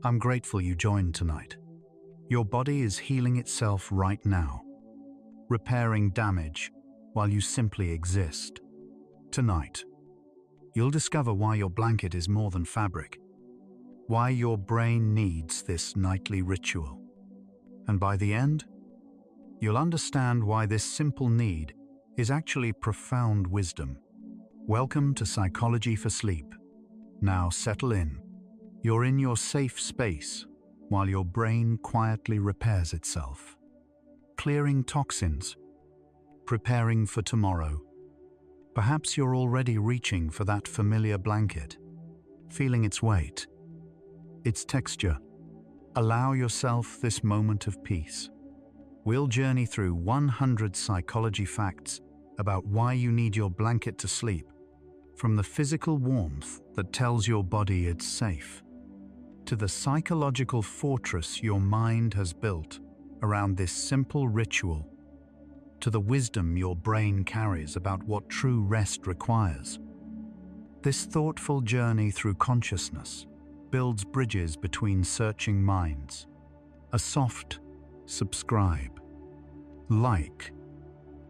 I'm grateful you joined tonight. Your body is healing itself right now, repairing damage while you simply exist. Tonight, you'll discover why your blanket is more than fabric, why your brain needs this nightly ritual. And by the end, you'll understand why this simple need is actually profound wisdom. Welcome to Psychology for Sleep. Now settle in. You're in your safe space while your brain quietly repairs itself, clearing toxins, preparing for tomorrow. Perhaps you're already reaching for that familiar blanket, feeling its weight, its texture. Allow yourself this moment of peace. We'll journey through 100 psychology facts about why you need your blanket to sleep, from the physical warmth that tells your body it's safe, to the psychological fortress your mind has built around this simple ritual, to the wisdom your brain carries about what true rest requires. This thoughtful journey through consciousness builds bridges between searching minds. A soft subscribe, like,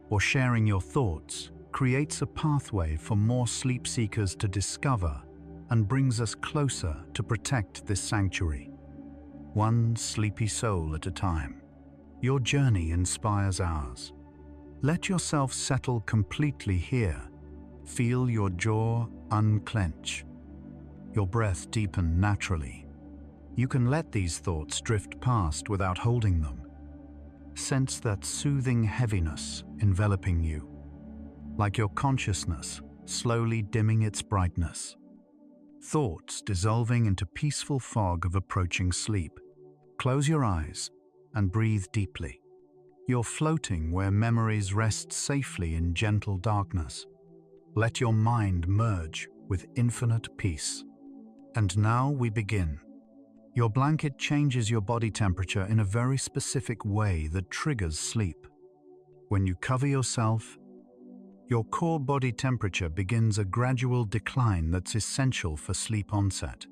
or sharing your thoughts creates a pathway for more sleep seekers to discover and brings us closer to protect this sanctuary. One sleepy soul at a time. Your journey inspires ours. Let yourself settle completely here. Feel your jaw unclench, your breath deepen naturally. You can let these thoughts drift past without holding them. Sense that soothing heaviness enveloping you, like your consciousness slowly dimming its brightness. Thoughts dissolving into peaceful fog of approaching sleep. Close your eyes and breathe deeply. You're floating where memories rest safely in gentle darkness. Let your mind merge with infinite peace. And now we begin. Your blanket changes your body temperature in a very specific way that triggers sleep. When you cover yourself, your core body temperature begins a gradual decline that's essential for sleep onset.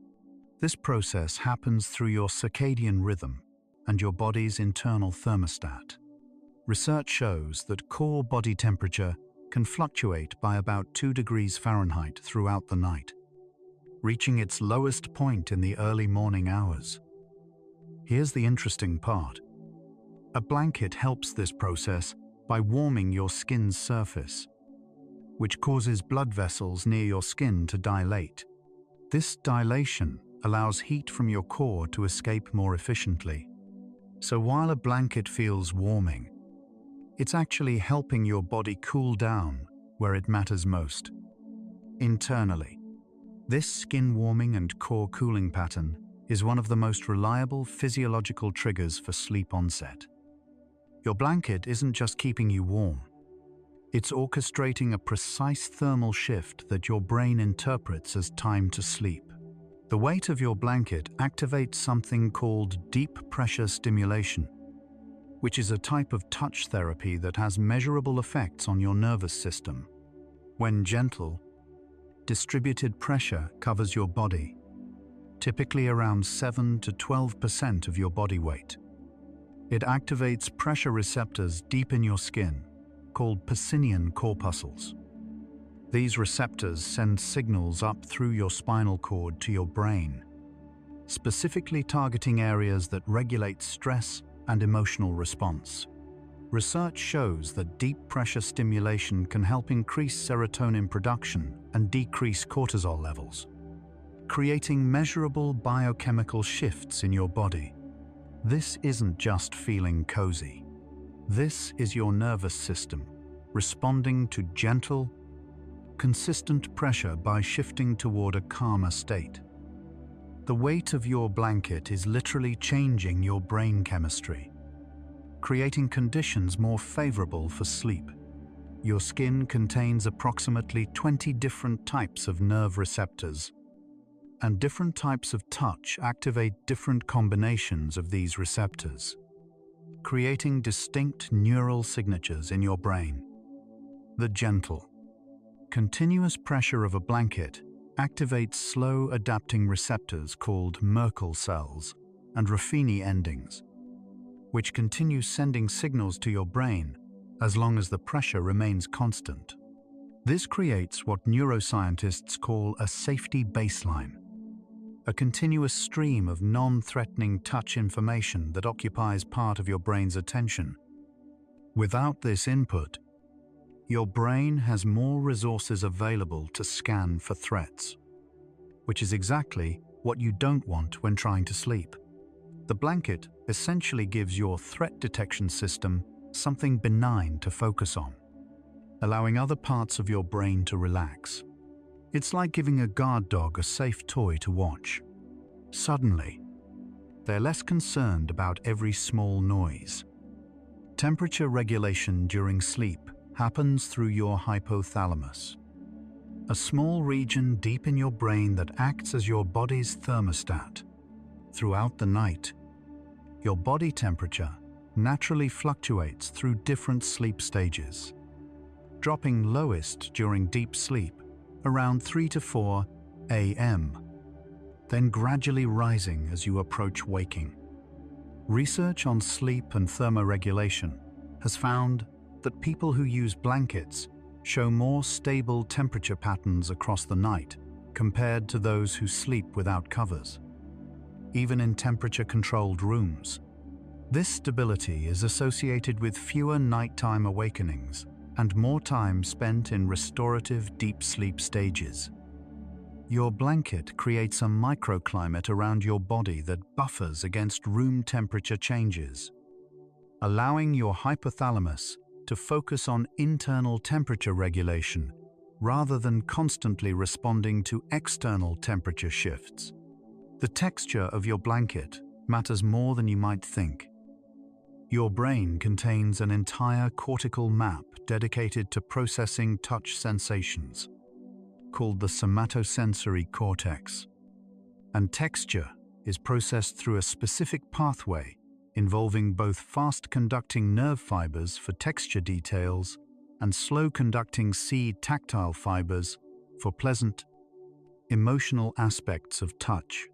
This process happens through your circadian rhythm and your body's internal thermostat. Research shows that core body temperature can fluctuate by about 2 degrees Fahrenheit throughout the night, reaching its lowest point in the early morning hours. Here's the interesting part. A blanket helps this process by warming your skin's surface, which causes blood vessels near your skin to dilate. This dilation allows heat from your core to escape more efficiently. So while a blanket feels warming, it's actually helping your body cool down where it matters most. Internally, this skin warming and core cooling pattern is one of the most reliable physiological triggers for sleep onset. Your blanket isn't just keeping you warm. It's orchestrating a precise thermal shift that your brain interprets as time to sleep. The weight of your blanket activates something called deep pressure stimulation, which is a type of touch therapy that has measurable effects on your nervous system. When gentle, distributed pressure covers your body, typically around 7 to 12% of your body weight. It activates pressure receptors deep in your skin, called Pacinian corpuscles. These receptors send signals up through your spinal cord to your brain, specifically targeting areas that regulate stress and emotional response. Research shows that deep pressure stimulation can help increase serotonin production and decrease cortisol levels, creating measurable biochemical shifts in your body. This isn't just feeling cozy. This is your nervous system responding to gentle, consistent pressure by shifting toward a calmer state. The weight of your blanket is literally changing your brain chemistry, creating conditions more favorable for sleep. Your skin contains approximately 20 different types of nerve receptors, and different types of touch activate different combinations of these receptors, creating distinct neural signatures in your brain. The gentle, continuous pressure of a blanket activates slow adapting receptors called Merkel cells and Ruffini endings, which continue sending signals to your brain as long as the pressure remains constant. This creates what neuroscientists call a safety baseline, a continuous stream of non-threatening touch information that occupies part of your brain's attention. Without this input, your brain has more resources available to scan for threats, which is exactly what you don't want when trying to sleep. The blanket essentially gives your threat detection system something benign to focus on, allowing other parts of your brain to relax. It's like giving a guard dog a safe toy to watch. Suddenly, they're less concerned about every small noise. Temperature regulation during sleep happens through your hypothalamus, a small region deep in your brain that acts as your body's thermostat. Throughout the night, your body temperature naturally fluctuates through different sleep stages, dropping lowest during deep sleep around 3 to 4 a.m., then gradually rising as you approach waking. Research on sleep and thermoregulation has found that people who use blankets show more stable temperature patterns across the night compared to those who sleep without covers. Even in temperature-controlled rooms, this stability is associated with fewer nighttime awakenings and more time spent in restorative deep sleep stages. Your blanket creates a microclimate around your body that buffers against room temperature changes, allowing your hypothalamus to focus on internal temperature regulation rather than constantly responding to external temperature shifts. The texture of your blanket matters more than you might think. Your brain contains an entire cortical map dedicated to processing touch sensations, called the somatosensory cortex. And texture is processed through a specific pathway involving both fast-conducting nerve fibers for texture details and slow-conducting seed tactile fibers for pleasant, emotional aspects of touch.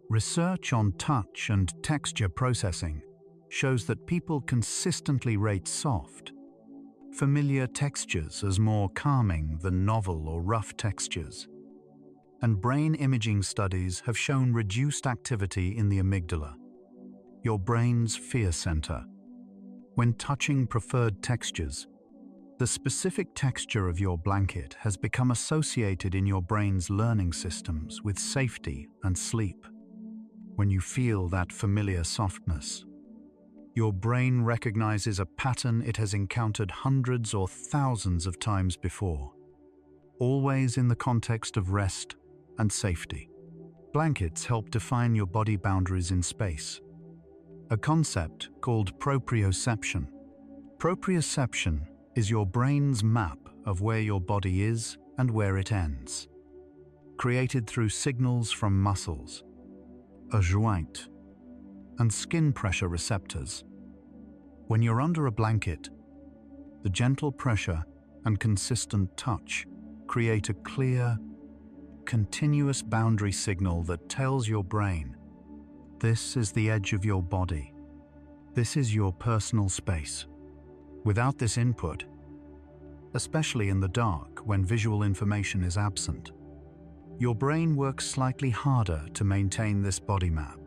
Research on touch and texture processing shows that people consistently rate soft, familiar textures as more calming than novel or rough textures. And brain imaging studies have shown reduced activity in the amygdala, your brain's fear center. When touching preferred textures, the specific texture of your blanket has become associated in your brain's learning systems with safety and sleep. When you feel that familiar softness, your brain recognizes a pattern it has encountered hundreds or thousands of times before, always in the context of rest and safety. Blankets help define your body boundaries in space, a concept called proprioception. Proprioception is your brain's map of where your body is and where it ends, created through signals from muscles, a joint, and skin pressure receptors. When you're under a blanket, the gentle pressure and consistent touch create a clear, continuous boundary signal that tells your brain, this is the edge of your body. This is your personal space. Without this input, especially in the dark when visual information is absent, your brain works slightly harder to maintain this body map.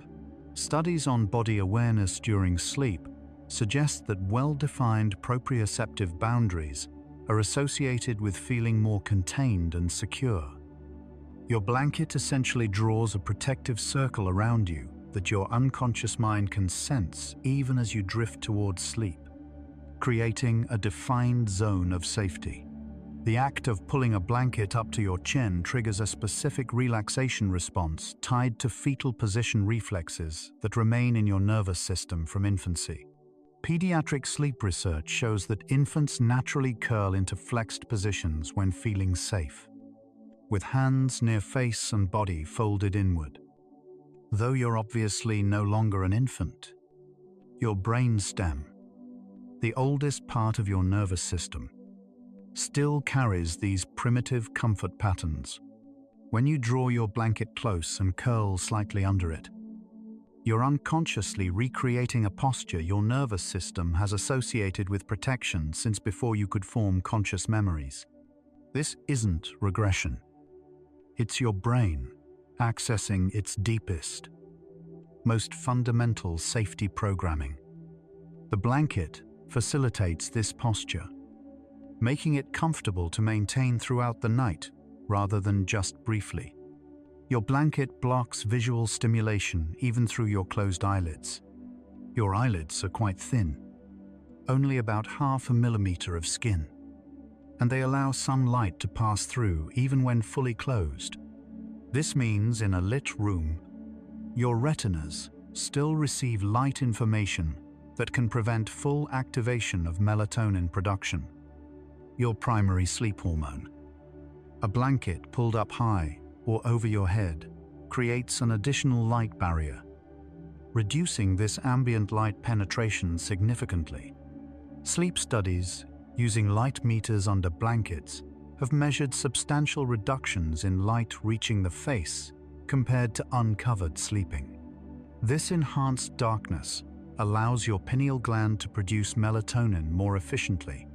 Studies on body awareness during sleep suggest that well-defined proprioceptive boundaries are associated with feeling more contained and secure. Your blanket essentially draws a protective circle around you that your unconscious mind can sense even as you drift towards sleep, creating a defined zone of safety. The act of pulling a blanket up to your chin triggers a specific relaxation response tied to fetal position reflexes that remain in your nervous system from infancy. Pediatric sleep research shows that infants naturally curl into flexed positions when feeling safe, with hands near face and body folded inward. Though you're obviously no longer an infant, your brain stem, the oldest part of your nervous system, still carries these primitive comfort patterns. When you draw your blanket close and curl slightly under it, you're unconsciously recreating a posture your nervous system has associated with protection since before you could form conscious memories. This isn't regression. It's your brain accessing its deepest, most fundamental safety programming. The blanket facilitates this posture, making it comfortable to maintain throughout the night rather than just briefly. Your blanket blocks visual stimulation even through your closed eyelids. Your eyelids are quite thin, only about 0.5 millimeter of skin, and they allow some light to pass through even when fully closed. This means in a lit room, your retinas still receive light information that can prevent full activation of melatonin production, your primary sleep hormone. A blanket pulled up high or over your head creates an additional light barrier, reducing this ambient light penetration significantly. Sleep studies using light meters under blankets have measured substantial reductions in light reaching the face compared to uncovered sleeping. This enhanced darkness allows your pineal gland to produce melatonin more efficiently,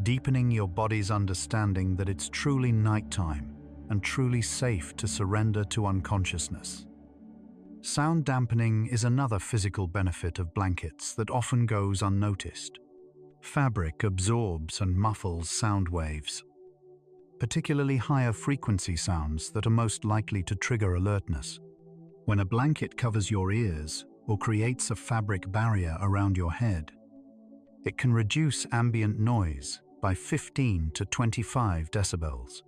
deepening your body's understanding that it's truly nighttime and truly safe to surrender to unconsciousness. Sound dampening is another physical benefit of blankets that often goes unnoticed. Fabric absorbs and muffles sound waves, particularly higher frequency sounds that are most likely to trigger alertness. When a blanket covers your ears or creates a fabric barrier around your head, it can reduce ambient noise by 15 to 25 decibels,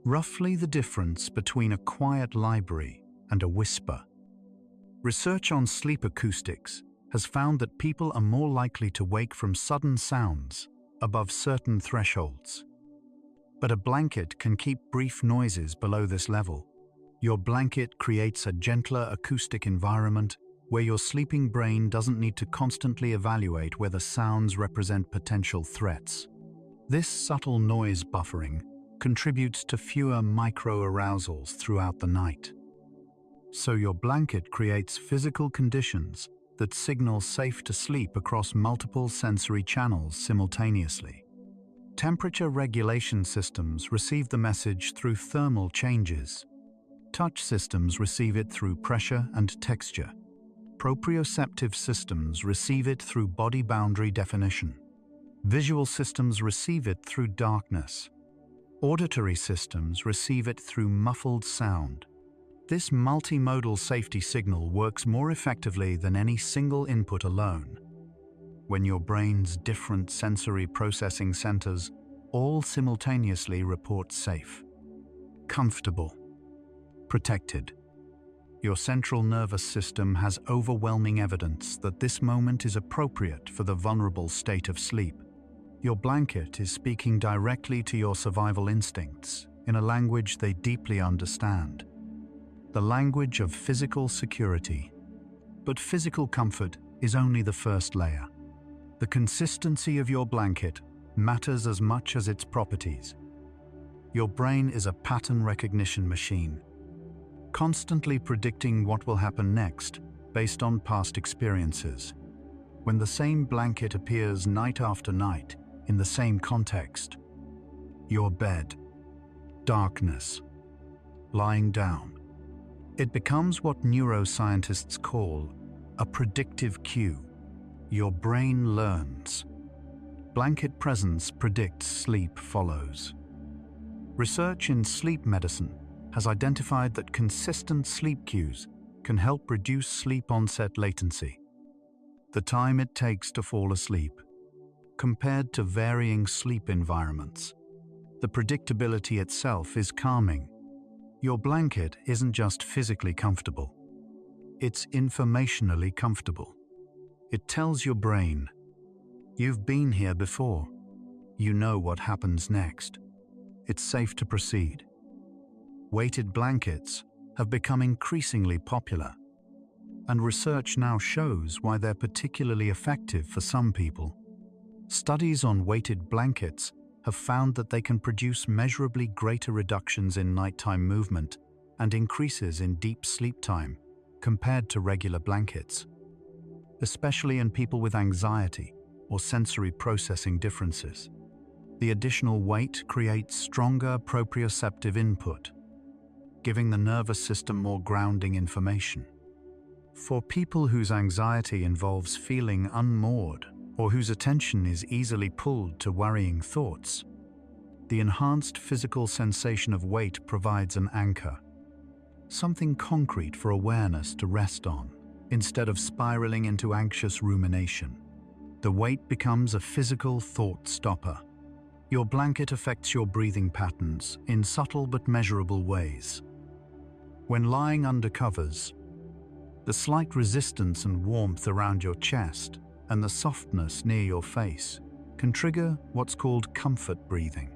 roughly the difference between a quiet library and a whisper. Research on sleep acoustics has found that people are more likely to wake from sudden sounds above certain thresholds. But a blanket can keep brief noises below this level. Your blanket creates a gentler acoustic environment where your sleeping brain doesn't need to constantly evaluate whether sounds represent potential threats. This subtle noise buffering contributes to fewer micro-arousals throughout the night. So your blanket creates physical conditions that signal safe to sleep across multiple sensory channels simultaneously. Temperature regulation systems receive the message through thermal changes. Touch systems receive it through pressure and texture. Proprioceptive systems receive it through body boundary definition. Visual systems receive it through darkness. Auditory systems receive it through muffled sound. This multimodal safety signal works more effectively than any single input alone. When your brain's different sensory processing centers all simultaneously report safe, comfortable, protected. Your central nervous system has overwhelming evidence that this moment is appropriate for the vulnerable state of sleep. Your blanket is speaking directly to your survival instincts in a language they deeply understand. The language of physical security. But physical comfort is only the first layer. The consistency of your blanket matters as much as its properties. Your brain is a pattern recognition machine, constantly predicting what will happen next based on past experiences. When the same blanket appears night after night in the same context, your bed, darkness, lying down, it becomes what neuroscientists call a predictive cue. Your brain learns. Blanket presence predicts sleep follows. Research in sleep medicine has identified that consistent sleep cues can help reduce sleep onset latency, the time it takes to fall asleep, compared to varying sleep environments. The predictability itself is calming. Your blanket isn't just physically comfortable, it's informationally comfortable. It tells your brain, you've been here before, you know what happens next. It's safe to proceed. Weighted blankets have become increasingly popular, and research now shows why they're particularly effective for some people. Studies on weighted blankets have found that they can produce measurably greater reductions in nighttime movement and increases in deep sleep time compared to regular blankets, especially in people with anxiety or sensory processing differences. The additional weight creates stronger proprioceptive input, giving the nervous system more grounding information. For people whose anxiety involves feeling unmoored or whose attention is easily pulled to worrying thoughts, the enhanced physical sensation of weight provides an anchor, something concrete for awareness to rest on, instead of spiraling into anxious rumination. The weight becomes a physical thought stopper. Your blanket affects your breathing patterns in subtle but measurable ways. When lying under covers, the slight resistance and warmth around your chest and the softness near your face can trigger what's called comfort breathing.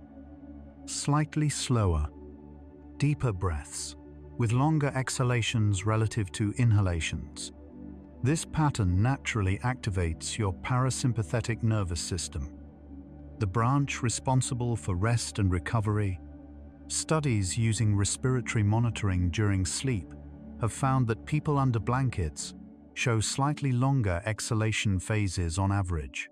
Slightly slower, deeper breaths with longer exhalations relative to inhalations. This pattern naturally activates your parasympathetic nervous system, the branch responsible for rest and recovery. Studies using respiratory monitoring during sleep have found that people under blankets show slightly longer exhalation phases on average.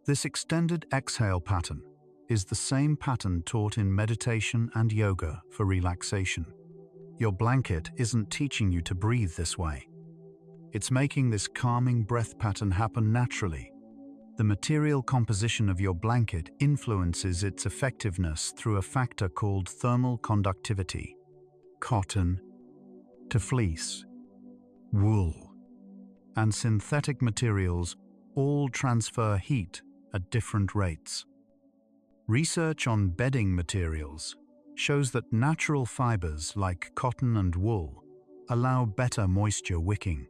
This extended exhale pattern is the same pattern taught in meditation and yoga for relaxation. Your blanket isn't teaching you to breathe this way. It's making this calming breath pattern happen naturally. The material composition of your blanket influences its effectiveness through a factor called thermal conductivity. Cotton to fleece, wool, and synthetic materials all transfer heat at different rates. Research on bedding materials shows that natural fibers like cotton and wool allow better moisture wicking.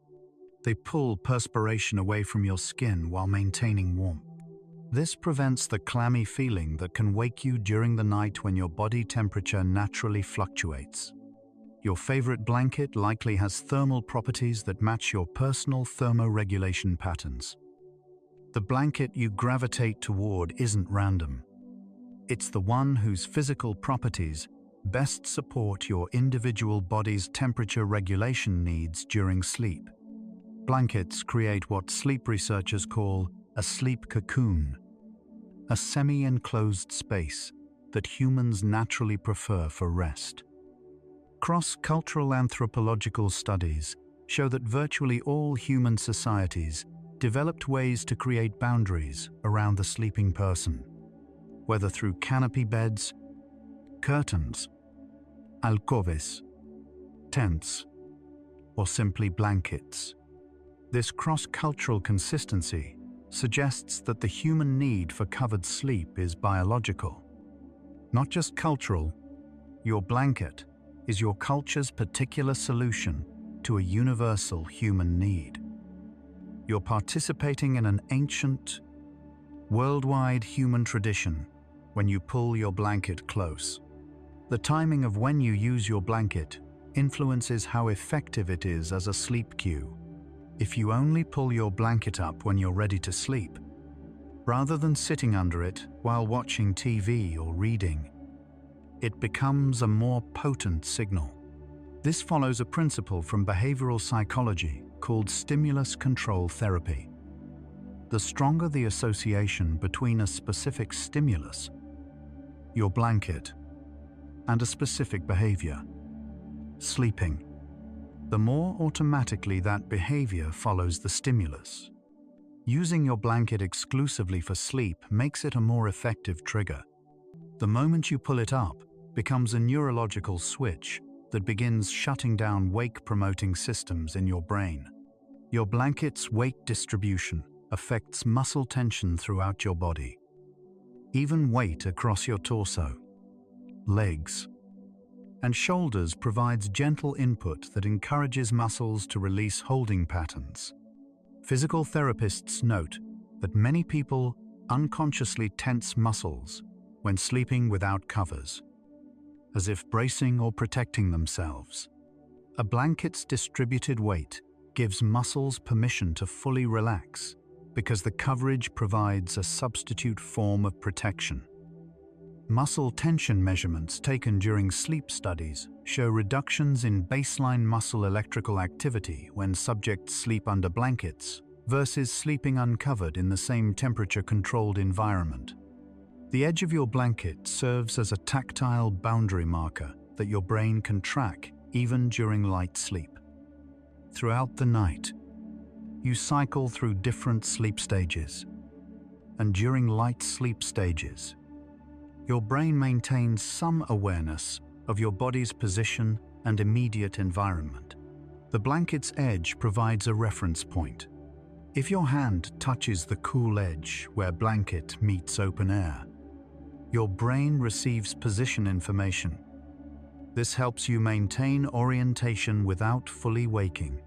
They pull perspiration away from your skin while maintaining warmth. This prevents the clammy feeling that can wake you during the night when your body temperature naturally fluctuates. Your favorite blanket likely has thermal properties that match your personal thermoregulation patterns. The blanket you gravitate toward isn't random. It's the one whose physical properties best support your individual body's temperature regulation needs during sleep. Blankets create what sleep researchers call a sleep cocoon, a semi-enclosed space that humans naturally prefer for rest. Cross-cultural anthropological studies show that virtually all human societies developed ways to create boundaries around the sleeping person, whether through canopy beds, curtains, alcoves, tents, or simply blankets. This cross-cultural consistency suggests that the human need for covered sleep is biological, not just cultural. Your blanket is your culture's particular solution to a universal human need. You're participating in an ancient, worldwide human tradition when you pull your blanket close. The timing of when you use your blanket influences how effective it is as a sleep cue. If you only pull your blanket up when you're ready to sleep, rather than sitting under it while watching TV or reading, it becomes a more potent signal. This follows a principle from behavioral psychology called stimulus control therapy. The stronger the association between a specific stimulus, your blanket, and a specific behavior, sleeping, the more automatically that behavior follows the stimulus. Using your blanket exclusively for sleep makes it a more effective trigger. The moment you pull it up becomes a neurological switch that begins shutting down wake-promoting systems in your brain. Your blanket's weight distribution affects muscle tension throughout your body. Even weight across your torso, legs, and shoulders provides gentle input that encourages muscles to release holding patterns. Physical therapists note that many people unconsciously tense muscles when sleeping without covers, as if bracing or protecting themselves. A blanket's distributed weight gives muscles permission to fully relax because the coverage provides a substitute form of protection. Muscle tension measurements taken during sleep studies show reductions in baseline muscle electrical activity when subjects sleep under blankets versus sleeping uncovered in the same temperature-controlled environment. The edge of your blanket serves as a tactile boundary marker that your brain can track even during light sleep. Throughout the night, you cycle through different sleep stages, and during light sleep stages, your brain maintains some awareness of your body's position and immediate environment. The blanket's edge provides a reference point. If your hand touches the cool edge where blanket meets open air, your brain receives position information. This helps you maintain orientation without fully waking,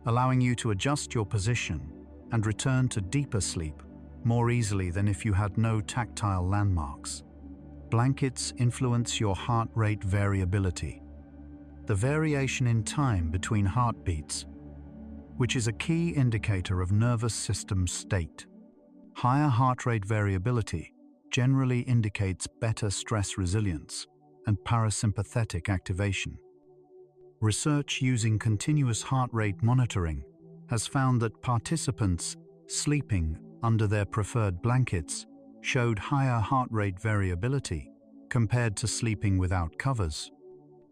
allowing you to adjust your position and return to deeper sleep more easily than if you had no tactile landmarks. Blankets influence your heart rate variability, the variation in time between heartbeats, which is a key indicator of nervous system state. Higher heart rate variability generally indicates better stress resilience and parasympathetic activation. Research using continuous heart rate monitoring has found that participants sleeping under their preferred blankets showed higher heart rate variability compared to sleeping without covers.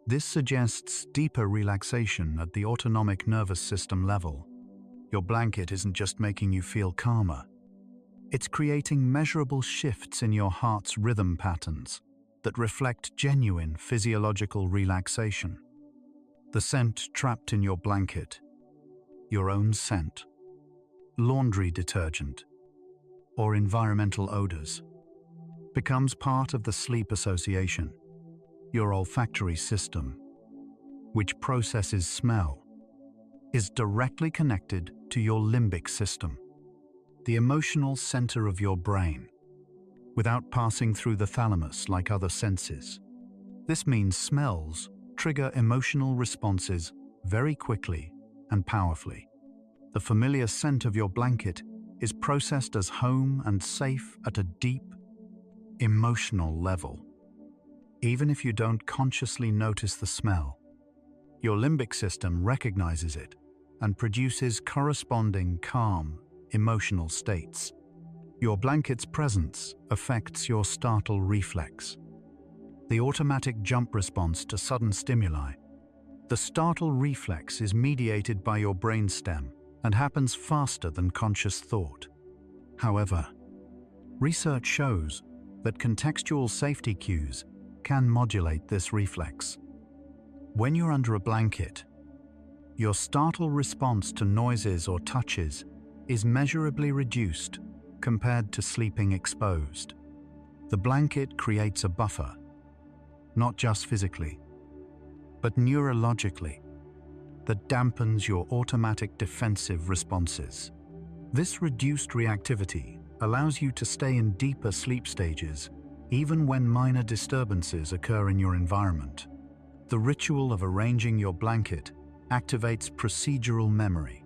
This suggests deeper relaxation at the autonomic nervous system level. Your blanket isn't just making you feel calmer. It's creating measurable shifts in your heart's rhythm patterns that reflect genuine physiological relaxation. The scent trapped in your blanket, your own scent, laundry detergent, or environmental odors, becomes part of the sleep association. Your olfactory system, which processes smell, is directly connected to your limbic system, the emotional center of your brain, without passing through the thalamus like other senses. This means smells trigger emotional responses very quickly and powerfully. The familiar scent of your blanket is processed as home and safe at a deep, emotional level. Even if you don't consciously notice the smell, your limbic system recognizes it and produces corresponding calm, emotional states. Your blanket's presence affects your startle reflex, the automatic jump response to sudden stimuli. The startle reflex is mediated by your brainstem and happens faster than conscious thought. However, research shows that contextual safety cues can modulate this reflex. When you're under a blanket, your startle response to noises or touches is measurably reduced compared to sleeping exposed. The blanket creates a buffer, not just physically, but neurologically, that dampens your automatic defensive responses. This reduced reactivity allows you to stay in deeper sleep stages even when minor disturbances occur in your environment. The ritual of arranging your blanket activates procedural memory,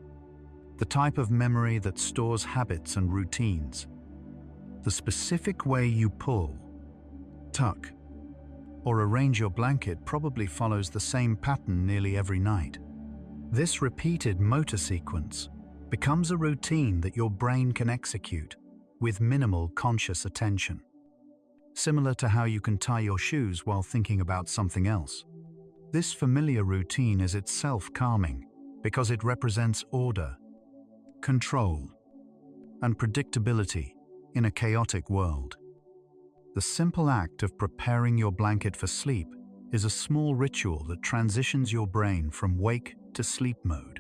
the type of memory that stores habits and routines. The specific way you pull, tuck, or arrange your blanket probably follows the same pattern nearly every night. This repeated motor sequence becomes a routine that your brain can execute with minimal conscious attention, similar to how you can tie your shoes while thinking about something else. This familiar routine is itself calming because it represents order, control, and predictability in a chaotic world. The simple act of preparing your blanket for sleep is a small ritual that transitions your brain from wake to sleep mode.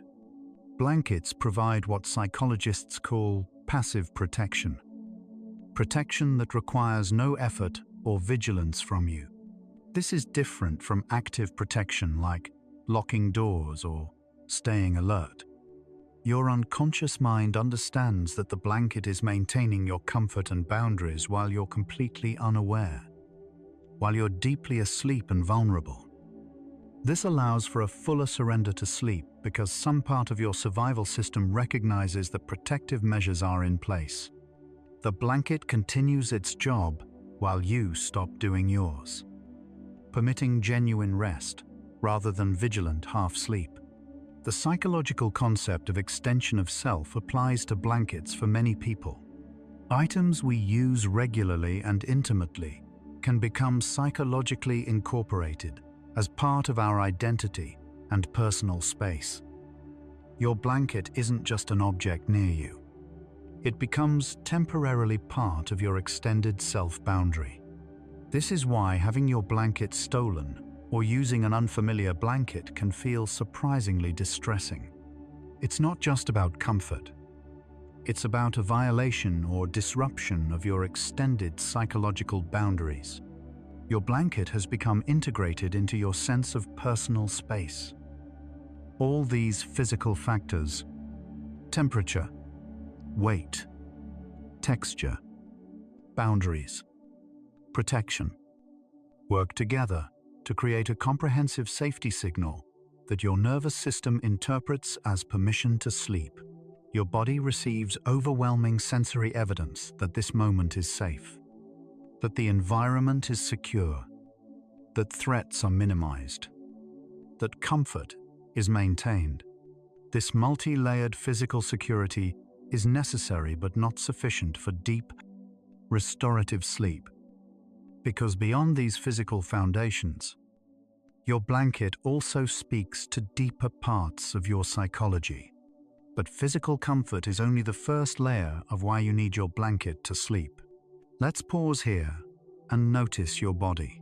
Blankets provide what psychologists call passive protection, protection that requires no effort or vigilance from you. This is different from active protection like locking doors or staying alert. Your unconscious mind understands that the blanket is maintaining your comfort and boundaries while you're completely unaware, while you're deeply asleep and vulnerable. This allows for a fuller surrender to sleep because some part of your survival system recognizes that protective measures are in place. The blanket continues its job while you stop doing yours, permitting genuine rest rather than vigilant half-sleep. The psychological concept of extension of self applies to blankets for many people. Items we use regularly and intimately can become psychologically incorporated as part of our identity and personal space. Your blanket isn't just an object near you. It becomes temporarily part of your extended self-boundary. This is why having your blanket stolen or using an unfamiliar blanket can feel surprisingly distressing. It's not just about comfort. It's about a violation or disruption of your extended psychological boundaries. Your blanket has become integrated into your sense of personal space. All these physical factors, temperature, weight, texture, boundaries, protection, work together to create a comprehensive safety signal that your nervous system interprets as permission to sleep. Your body receives overwhelming sensory evidence that this moment is safe, that the environment is secure, that threats are minimized, that comfort is maintained. This multi-layered physical security is necessary but not sufficient for deep, restorative sleep. Because beyond these physical foundations, your blanket also speaks to deeper parts of your psychology. But physical comfort is only the first layer of why you need your blanket to sleep. Let's pause here and notice your body.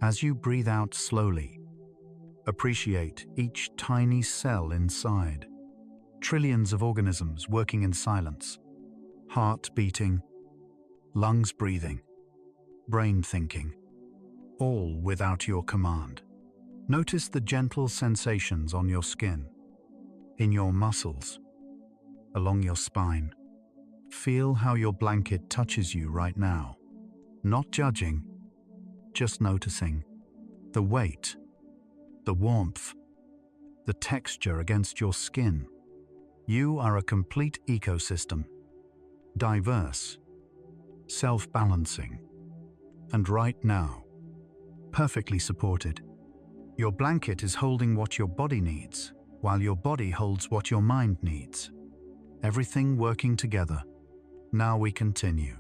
As you breathe out slowly, appreciate each tiny cell inside. Trillions of organisms working in silence. Heart beating, lungs breathing, brain thinking, all without your command. Notice the gentle sensations on your skin, in your muscles, along your spine. Feel how your blanket touches you right now. Not judging, just noticing. The weight, the warmth, the texture against your skin. You are a complete ecosystem, diverse, self-balancing, and right now, perfectly supported. Your blanket is holding what your body needs, while your body holds what your mind needs. Everything working together. Now we continue.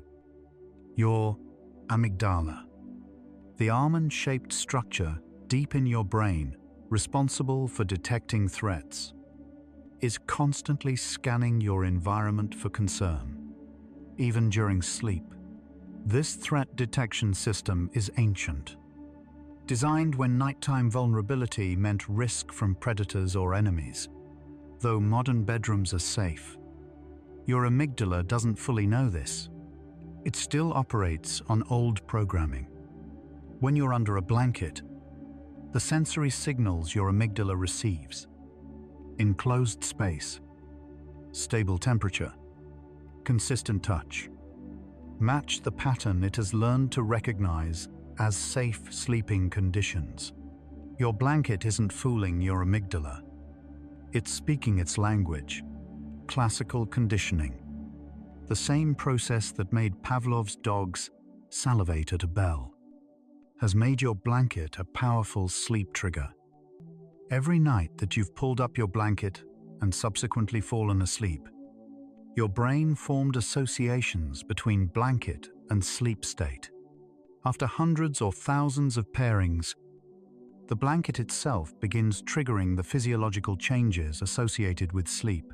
Your amygdala, the almond-shaped structure deep in your brain, responsible for detecting threats, is constantly scanning your environment for concern, even during sleep. This threat detection system is ancient, designed when nighttime vulnerability meant risk from predators or enemies. Though modern bedrooms are safe, your amygdala doesn't fully know this. It still operates on old programming. When you're under a blanket, the sensory signals your amygdala receives: enclosed space, stable temperature, consistent touch, match the pattern it has learned to recognize as safe sleeping conditions. Your blanket isn't fooling your amygdala. It's speaking its language. Classical conditioning. The same process that made Pavlov's dogs salivate at a bell has made your blanket a powerful sleep trigger. Every night that you've pulled up your blanket and subsequently fallen asleep, your brain formed associations between blanket and sleep state. After hundreds or thousands of pairings, the blanket itself begins triggering the physiological changes associated with sleep.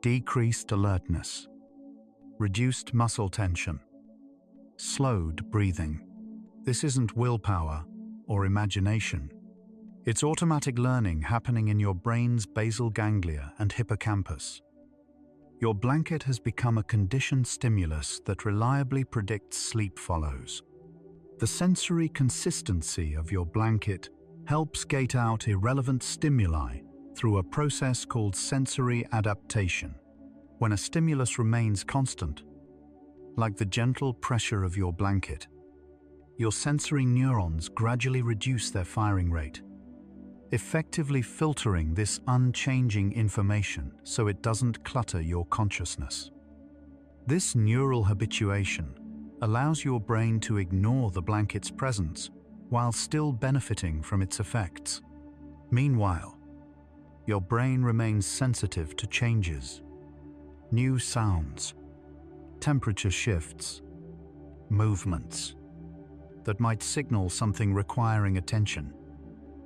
Decreased alertness, reduced muscle tension, slowed breathing. This isn't willpower or imagination. It's automatic learning happening in your brain's basal ganglia and hippocampus. Your blanket has become a conditioned stimulus that reliably predicts sleep follows. The sensory consistency of your blanket helps gate out irrelevant stimuli through a process called sensory adaptation. When a stimulus remains constant, like the gentle pressure of your blanket, your sensory neurons gradually reduce their firing rate, effectively filtering this unchanging information so it doesn't clutter your consciousness. This neural habituation allows your brain to ignore the blanket's presence while still benefiting from its effects. Meanwhile, your brain remains sensitive to changes, new sounds, temperature shifts, movements that might signal something requiring attention.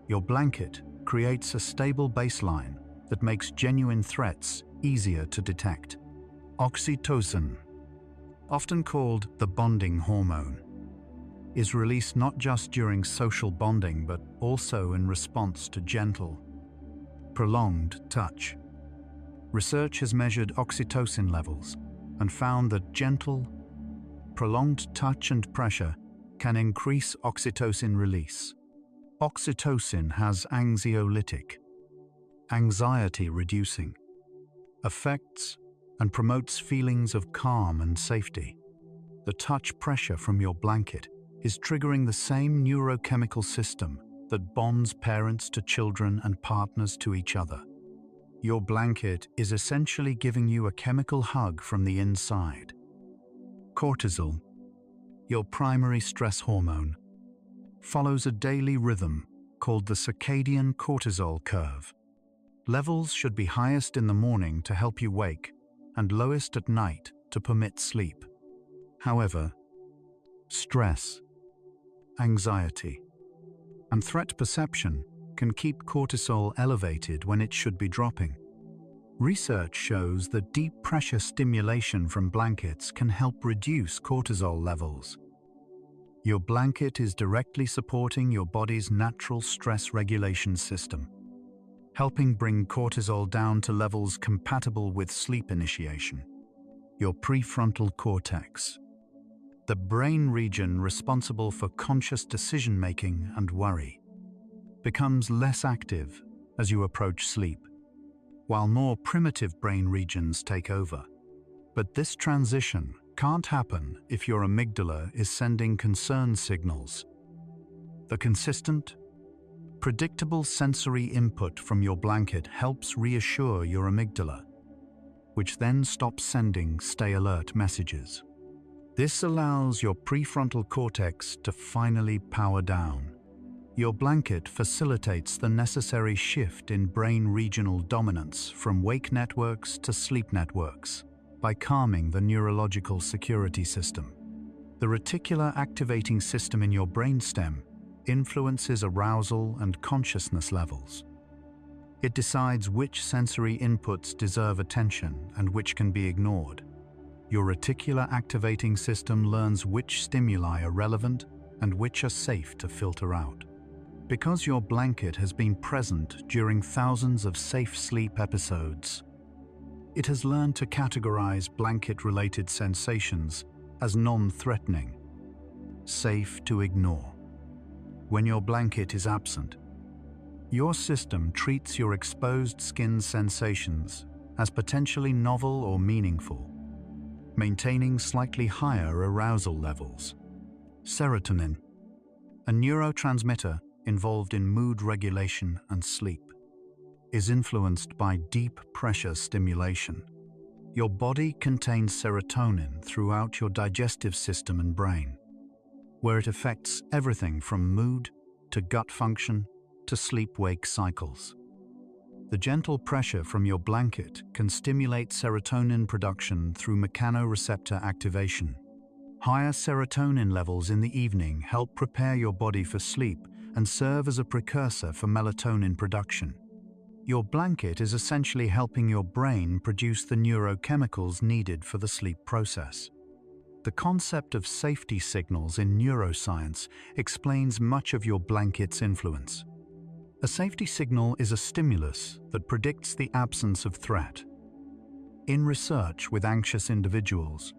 Your blanket creates a stable baseline that makes genuine threats easier to detect. Oxytocin, often called the bonding hormone, is released not just during social bonding but also in response to gentle, prolonged touch. Research has measured oxytocin levels and found that gentle, prolonged touch and pressure can increase oxytocin release. Oxytocin has anxiolytic, anxiety-reducing effects and promotes feelings of calm and safety. The touch pressure from your blanket is triggering the same neurochemical system that bonds parents to children and partners to each other. Your blanket is essentially giving you a chemical hug from the inside. Cortisol, your primary stress hormone, follows a daily rhythm called the circadian cortisol curve. Levels should be highest in the morning to help you wake and lowest at night to permit sleep. However, stress, anxiety, and threat perception can keep cortisol elevated when it should be dropping. Research shows that deep pressure stimulation from blankets can help reduce cortisol levels. Your blanket is directly supporting your body's natural stress regulation system, helping bring cortisol down to levels compatible with sleep initiation. Your prefrontal cortex, the brain region responsible for conscious decision-making and worry, becomes less active as you approach sleep, while more primitive brain regions take over. But this transition can't happen if your amygdala is sending concern signals. The consistent, predictable sensory input from your blanket helps reassure your amygdala, which then stops sending stay alert messages. This allows your prefrontal cortex to finally power down. Your blanket facilitates the necessary shift in brain regional dominance from wake networks to sleep networks by calming the neurological security system. The reticular activating system in your brainstem influences arousal and consciousness levels. It decides which sensory inputs deserve attention and which can be ignored. Your reticular activating system learns which stimuli are relevant and which are safe to filter out. Because your blanket has been present during thousands of safe sleep episodes, it has learned to categorize blanket-related sensations as non-threatening, safe to ignore. When your blanket is absent, your system treats your exposed skin sensations as potentially novel or meaningful, maintaining slightly higher arousal levels. Serotonin, a neurotransmitter involved in mood regulation and sleep, is influenced by deep pressure stimulation. Your body contains serotonin throughout your digestive system and brain, where it affects everything from mood to gut function to sleep-wake cycles. The gentle pressure from your blanket can stimulate serotonin production through mechanoreceptor activation. Higher serotonin levels in the evening help prepare your body for sleep and serve as a precursor for melatonin production. Your blanket is essentially helping your brain produce the neurochemicals needed for the sleep process. The concept of safety signals in neuroscience explains much of your blanket's influence. A safety signal is a stimulus that predicts the absence of threat. In research with anxious individuals,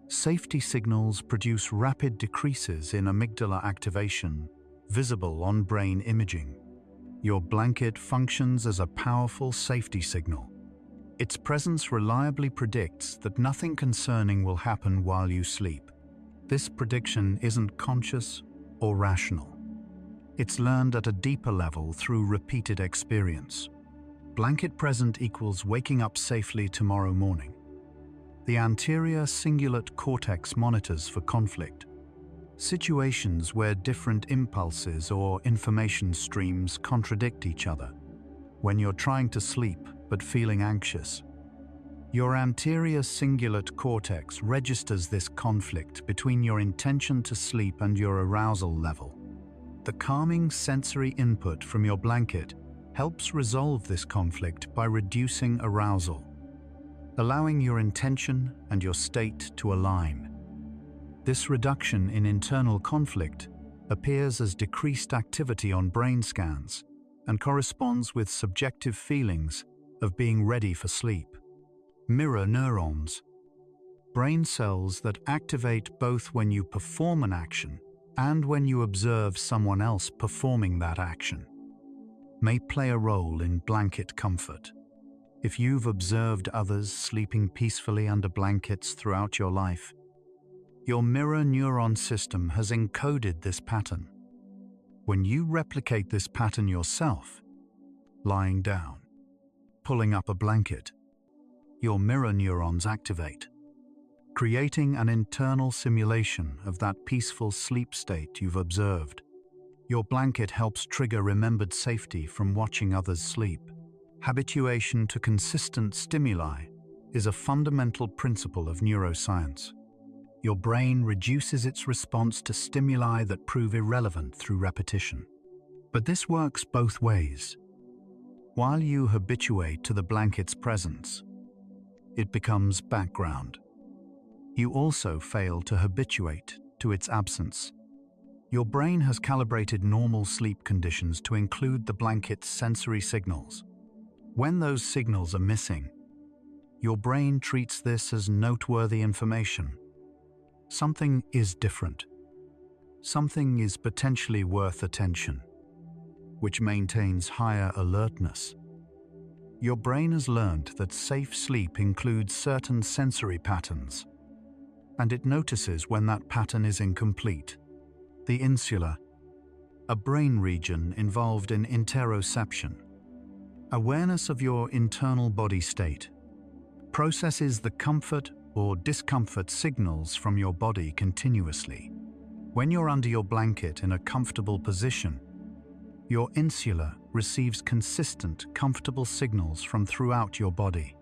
safety signals produce rapid decreases in amygdala activation, visible on brain imaging. Your blanket functions as a powerful safety signal. Its presence reliably predicts that nothing concerning will happen while you sleep. This prediction isn't conscious or rational. It's learned at a deeper level through repeated experience. Blanket present equals waking up safely tomorrow morning. The anterior cingulate cortex monitors for conflict, situations where different impulses or information streams contradict each other. When you're trying to sleep but feeling anxious, your anterior cingulate cortex registers this conflict between your intention to sleep and your arousal level. The calming sensory input from your blanket helps resolve this conflict by reducing arousal, allowing your intention and your state to align. This reduction in internal conflict appears as decreased activity on brain scans and corresponds with subjective feelings of being ready for sleep. Mirror neurons, brain cells that activate both when you perform an action and when you observe someone else performing that action, may play a role in blanket comfort. If you've observed others sleeping peacefully under blankets throughout your life, your mirror neuron system has encoded this pattern. When you replicate this pattern yourself, lying down, pulling up a blanket, your mirror neurons activate, creating an internal simulation of that peaceful sleep state you've observed. Your blanket helps trigger remembered safety from watching others sleep. Habituation to consistent stimuli is a fundamental principle of neuroscience. Your brain reduces its response to stimuli that prove irrelevant through repetition. But this works both ways. While you habituate to the blanket's presence, it becomes background. You also fail to habituate to its absence. Your brain has calibrated normal sleep conditions to include the blanket's sensory signals. When those signals are missing, your brain treats this as noteworthy information. Something is different. Something is potentially worth attention, which maintains higher alertness. Your brain has learned that safe sleep includes certain sensory patterns, and it notices when that pattern is incomplete. The insula, a brain region involved in interoception, awareness of your internal body state, processes the comfort or discomfort signals from your body continuously. When you're under your blanket in a comfortable position, your insula receives consistent, comfortable signals from throughout your body.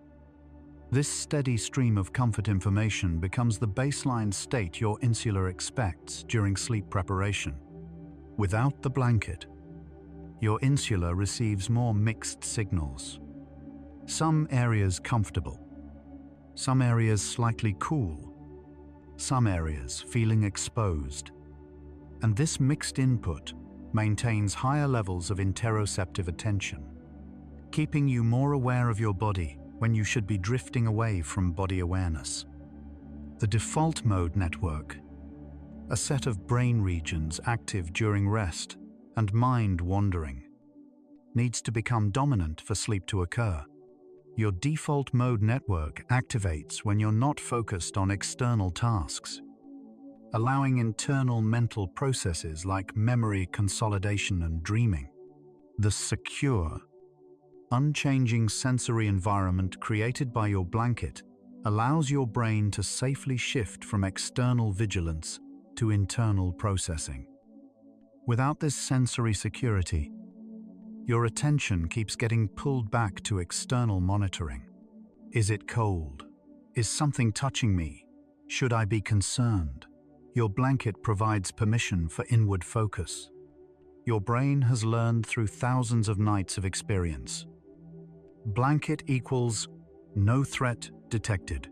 This steady stream of comfort information becomes the baseline state your insula expects during sleep preparation. Without the blanket, your insula receives more mixed signals. Some areas comfortable, some areas slightly cool, some areas feeling exposed. And this mixed input maintains higher levels of interoceptive attention, keeping you more aware of your body when you should be drifting away from body awareness. The default mode network, a set of brain regions active during rest and mind wandering, needs to become dominant for sleep to occur. Your default mode network activates when you're not focused on external tasks, allowing internal mental processes like memory consolidation and dreaming. The secure, unchanging sensory environment created by your blanket allows your brain to safely shift from external vigilance to internal processing. Without this sensory security, your attention keeps getting pulled back to external monitoring. Is it cold? Is something touching me? Should I be concerned? Your blanket provides permission for inward focus. Your brain has learned through thousands of nights of experience. Blanket equals no threat detected.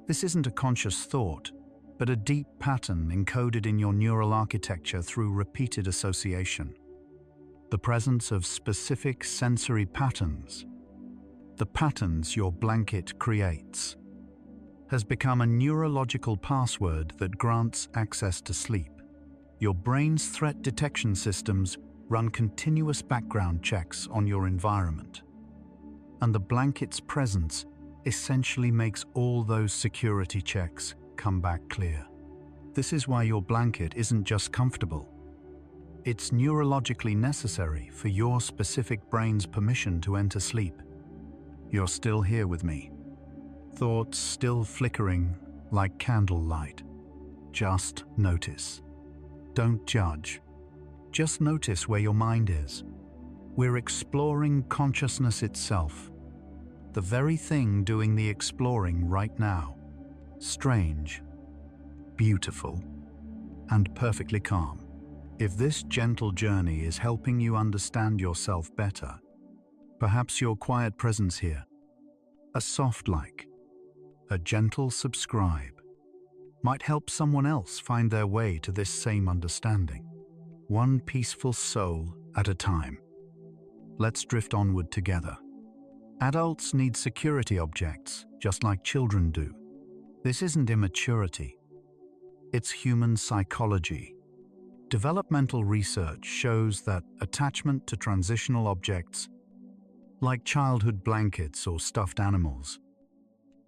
This isn't a conscious thought, but a deep pattern encoded in your neural architecture through repeated association. The presence of specific sensory patterns, the patterns your blanket creates, has become a neurological password that grants access to sleep. Your brain's threat detection systems run continuous background checks on your environment, and the blanket's presence essentially makes all those security checks come back clear. This is why your blanket isn't just comfortable. It's neurologically necessary for your specific brain's permission to enter sleep. You're still here with me. thoughts still flickering like candlelight. Just notice. Don't judge. Just notice where your mind is. We're exploring consciousness itself, the very thing doing the exploring right now. Strange, beautiful, and perfectly calm. If this gentle journey is helping you understand yourself better, perhaps your quiet presence here, a soft like, a gentle subscribe, might help someone else find their way to this same understanding, one peaceful soul at a time. Let's drift onward together. Adults need security objects, just like children do. This isn't immaturity. It's human psychology. Developmental research shows that attachment to transitional objects, like childhood blankets or stuffed animals,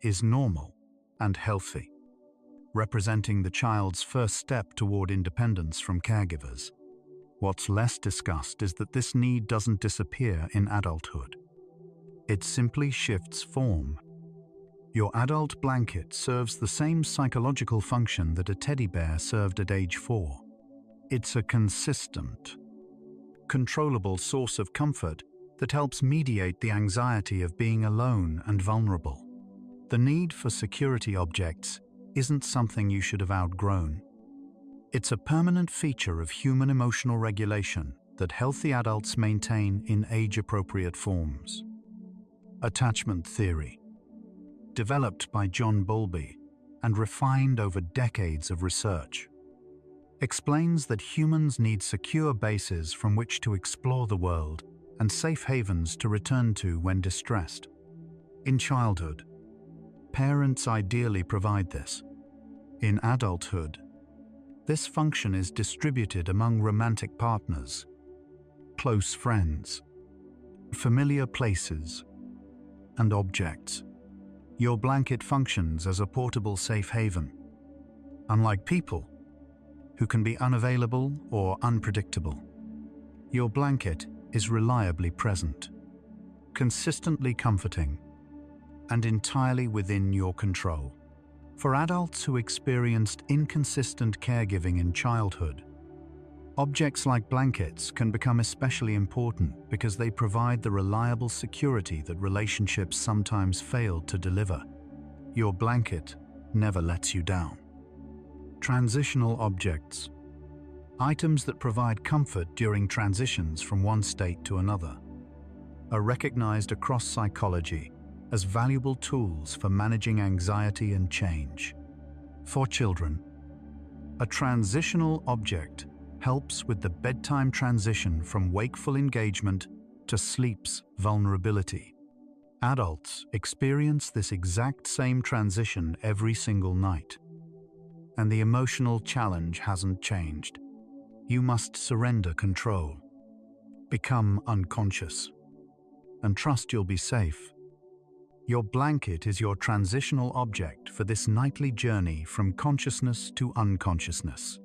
is normal and healthy, representing the child's first step toward independence from caregivers. What's less discussed is that this need doesn't disappear in adulthood. It simply shifts form. Your adult blanket serves the same psychological function that a teddy bear served at age 4. It's a consistent, controllable source of comfort that helps mediate the anxiety of being alone and vulnerable. The need for security objects isn't something you should have outgrown. It's a permanent feature of human emotional regulation that healthy adults maintain in age-appropriate forms. Attachment theory, developed by John Bowlby and refined over decades of research, explains that humans need secure bases from which to explore the world and safe havens to return to when distressed. In childhood, parents ideally provide this. In adulthood, this function is distributed among romantic partners, close friends, familiar places, and objects. Your blanket functions as a portable safe haven. Unlike people, who can be unavailable or unpredictable, your blanket is reliably present, consistently comforting, and entirely within your control. For adults who experienced inconsistent caregiving in childhood, objects like blankets can become especially important because they provide the reliable security that relationships sometimes fail to deliver. Your blanket never lets you down. Transitional objects, items that provide comfort during transitions from one state to another, are recognized across psychology as valuable tools for managing anxiety and change. For children, a transitional object helps with the bedtime transition from wakeful engagement to sleep's vulnerability. Adults experience this exact same transition every single night, and the emotional challenge hasn't changed. You must surrender control, become unconscious, and trust you'll be safe. Your blanket is your transitional object for this nightly journey from consciousness to unconsciousness.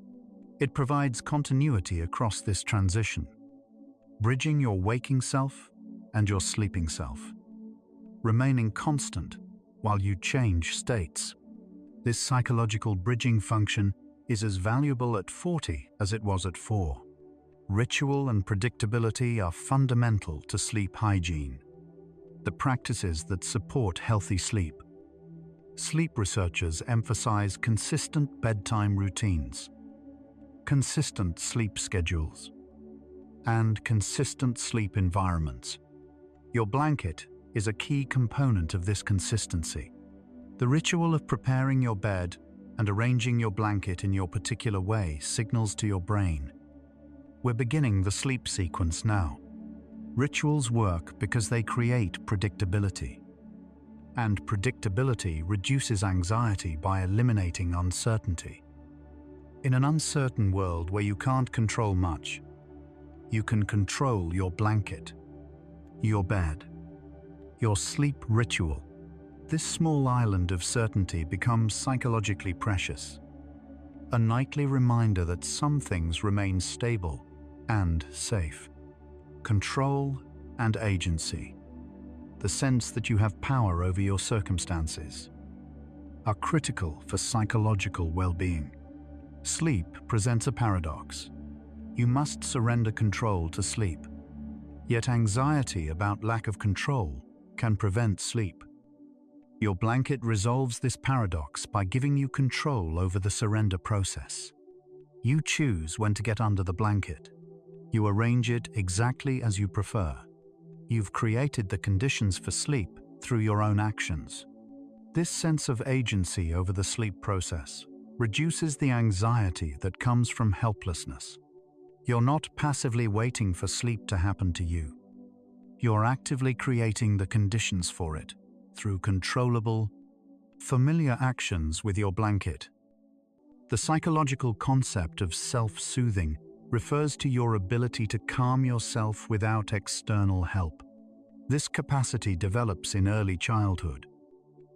It provides continuity across this transition, bridging your waking self and your sleeping self, remaining constant while you change states. This psychological bridging function is as valuable at 40 as it was at 4. Ritual and predictability are fundamental to sleep hygiene, the practices that support healthy sleep. Sleep researchers emphasize consistent bedtime routines, consistent sleep schedules, and consistent sleep environments. Your blanket is a key component of this consistency. The ritual of preparing your bed and arranging your blanket in your particular way signals to your brain, we're beginning the sleep sequence now. Rituals work because they create predictability, and predictability reduces anxiety by eliminating uncertainty. In an uncertain world where you can't control much, you can control your blanket, your bed, your sleep ritual. This small island of certainty becomes psychologically precious, a nightly reminder that some things remain stable and safe. Control and agency, the sense that you have power over your circumstances. are critical for psychological well-being. Sleep presents a paradox. You must surrender control to sleep. Yet anxiety about lack of control can prevent sleep. Your blanket resolves this paradox by giving you control over the surrender process. You choose when to get under the blanket. You arrange it exactly as you prefer. You've created the conditions for sleep through your own actions. This sense of agency over the sleep process reduces the anxiety that comes from helplessness. You're not passively waiting for sleep to happen to you. You're actively creating the conditions for it through controllable, familiar actions with your blanket. The psychological concept of self-soothing refers to your ability to calm yourself without external help. This capacity develops in early childhood.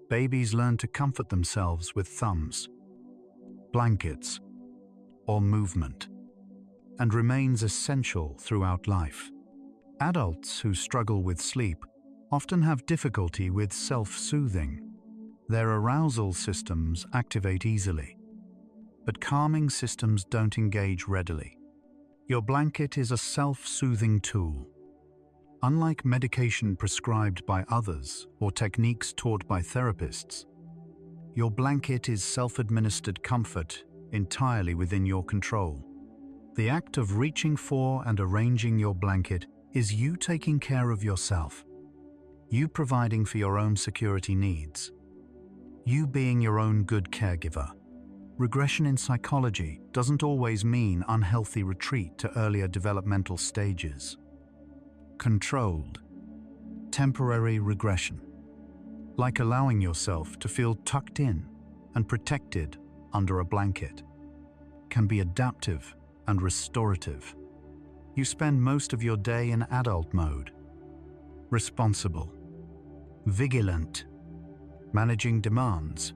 Babies learn to comfort themselves with thumbs, blankets, or movement, and remains essential throughout life. Adults who struggle with sleep often have difficulty with self-soothing. Their arousal systems activate easily, but calming systems don't engage readily. Your blanket is a self-soothing tool. Unlike medication prescribed by others or techniques taught by therapists, your blanket is self-administered comfort entirely within your control. The act of reaching for and arranging your blanket is you taking care of yourself, you providing for your own security needs, you being your own good caregiver. Regression in psychology doesn't always mean unhealthy retreat to earlier developmental stages. Controlled, temporary regression, like allowing yourself to feel tucked in and protected under a blanket, can be adaptive and restorative. You spend most of your day in adult mode, responsible, vigilant, managing demands.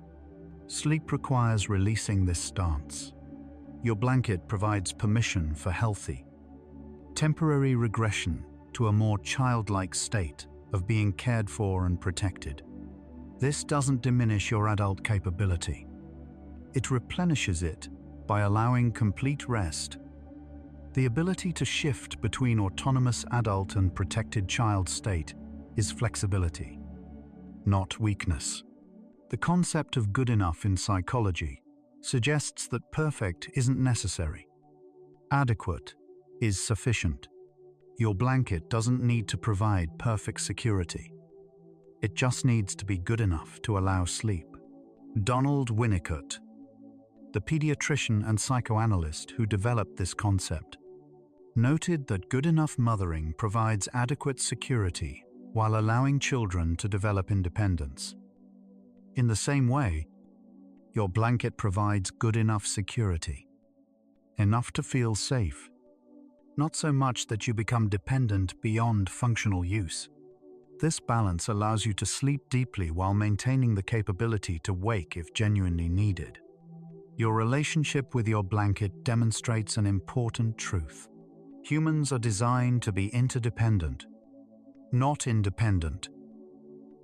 Sleep requires releasing this stance. Your blanket provides permission for healthy, temporary regression to a more childlike state of being cared for and protected. This doesn't diminish your adult capability. It replenishes it by allowing complete rest. The ability to shift between autonomous adult and protected child state is flexibility, not weakness. The concept of good enough in psychology suggests that perfect isn't necessary. Adequate is sufficient. Your blanket doesn't need to provide perfect security. It just needs to be good enough to allow sleep. Donald Winnicott, the pediatrician and psychoanalyst who developed this concept, noted that good enough mothering provides adequate security while allowing children to develop independence. In the same way, your blanket provides good enough security, enough to feel safe, not so much that you become dependent beyond functional use. This balance allows you to sleep deeply while maintaining the capability to wake if genuinely needed. Your relationship with your blanket demonstrates an important truth. Humans are designed to be interdependent, not independent.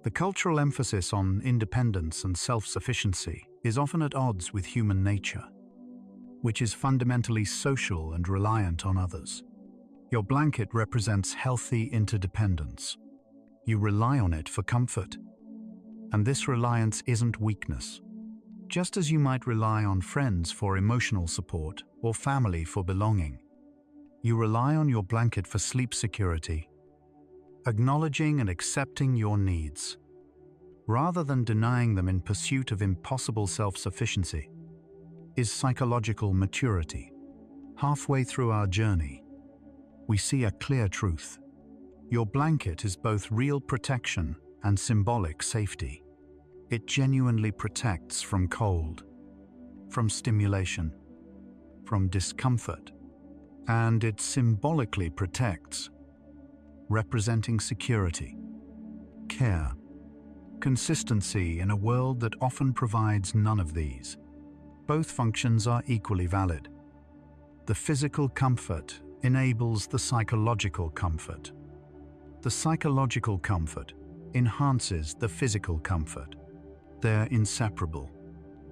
The cultural emphasis on independence and self-sufficiency is often at odds with human nature, which is fundamentally social and reliant on others. Your blanket represents healthy interdependence. You rely on it for comfort, and this reliance isn't weakness. Just as you might rely on friends for emotional support or family for belonging, you rely on your blanket for sleep security, acknowledging and accepting your needs, rather than denying them in pursuit of impossible self-sufficiency, is psychological maturity. Halfway through our journey, we see a clear truth. Your blanket is both real protection and symbolic safety. It genuinely protects from cold, from stimulation, from discomfort, and it symbolically protects, representing security, care, consistency in a world that often provides none of these. Both functions are equally valid. The physical comfort enables the psychological comfort. The psychological comfort enhances the physical comfort. They're inseparable.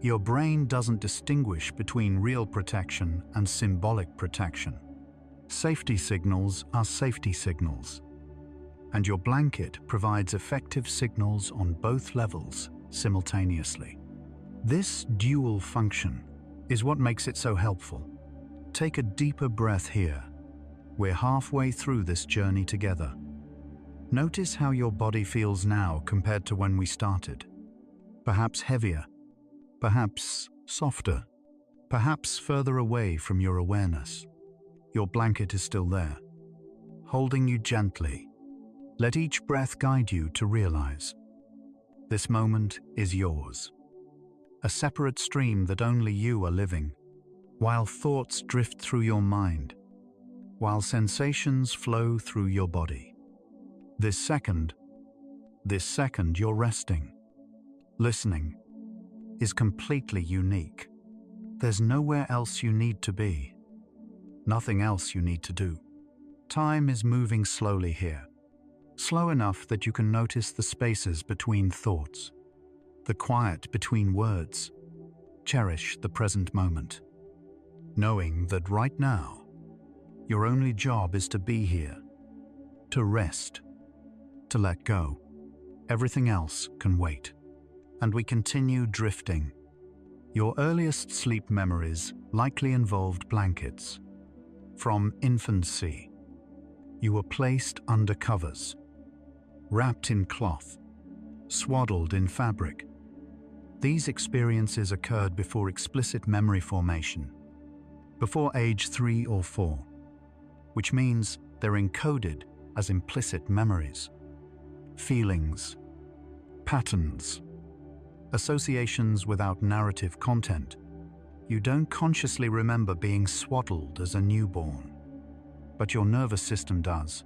Your brain doesn't distinguish between real protection and symbolic protection. Safety signals are safety signals, and your blanket provides effective signals on both levels simultaneously. This dual function is what makes it so helpful. Take a deeper breath here. We're halfway through this journey together. Notice how your body feels now compared to when we started. Perhaps heavier, perhaps softer, perhaps further away from your awareness. Your blanket is still there, holding you gently. Let each breath guide you to realize this moment is yours, a separate stream that only you are living, while thoughts drift through your mind, while sensations flow through your body. This second you're resting, listening, is completely unique. There's nowhere else you need to be, nothing else you need to do. Time is moving slowly here, slow enough that you can notice the spaces between thoughts, the quiet between words. Cherish the present moment, knowing that right now, your only job is to be here, to rest, to let go. Everything else can wait. And we continue drifting. Your earliest sleep memories likely involved blankets. From infancy, you were placed under covers, wrapped in cloth, swaddled in fabric. These experiences occurred before explicit memory formation, before age 3 or 4, which means they're encoded as implicit memories. Feelings, patterns, associations without narrative content. You don't consciously remember being swaddled as a newborn, but your nervous system does.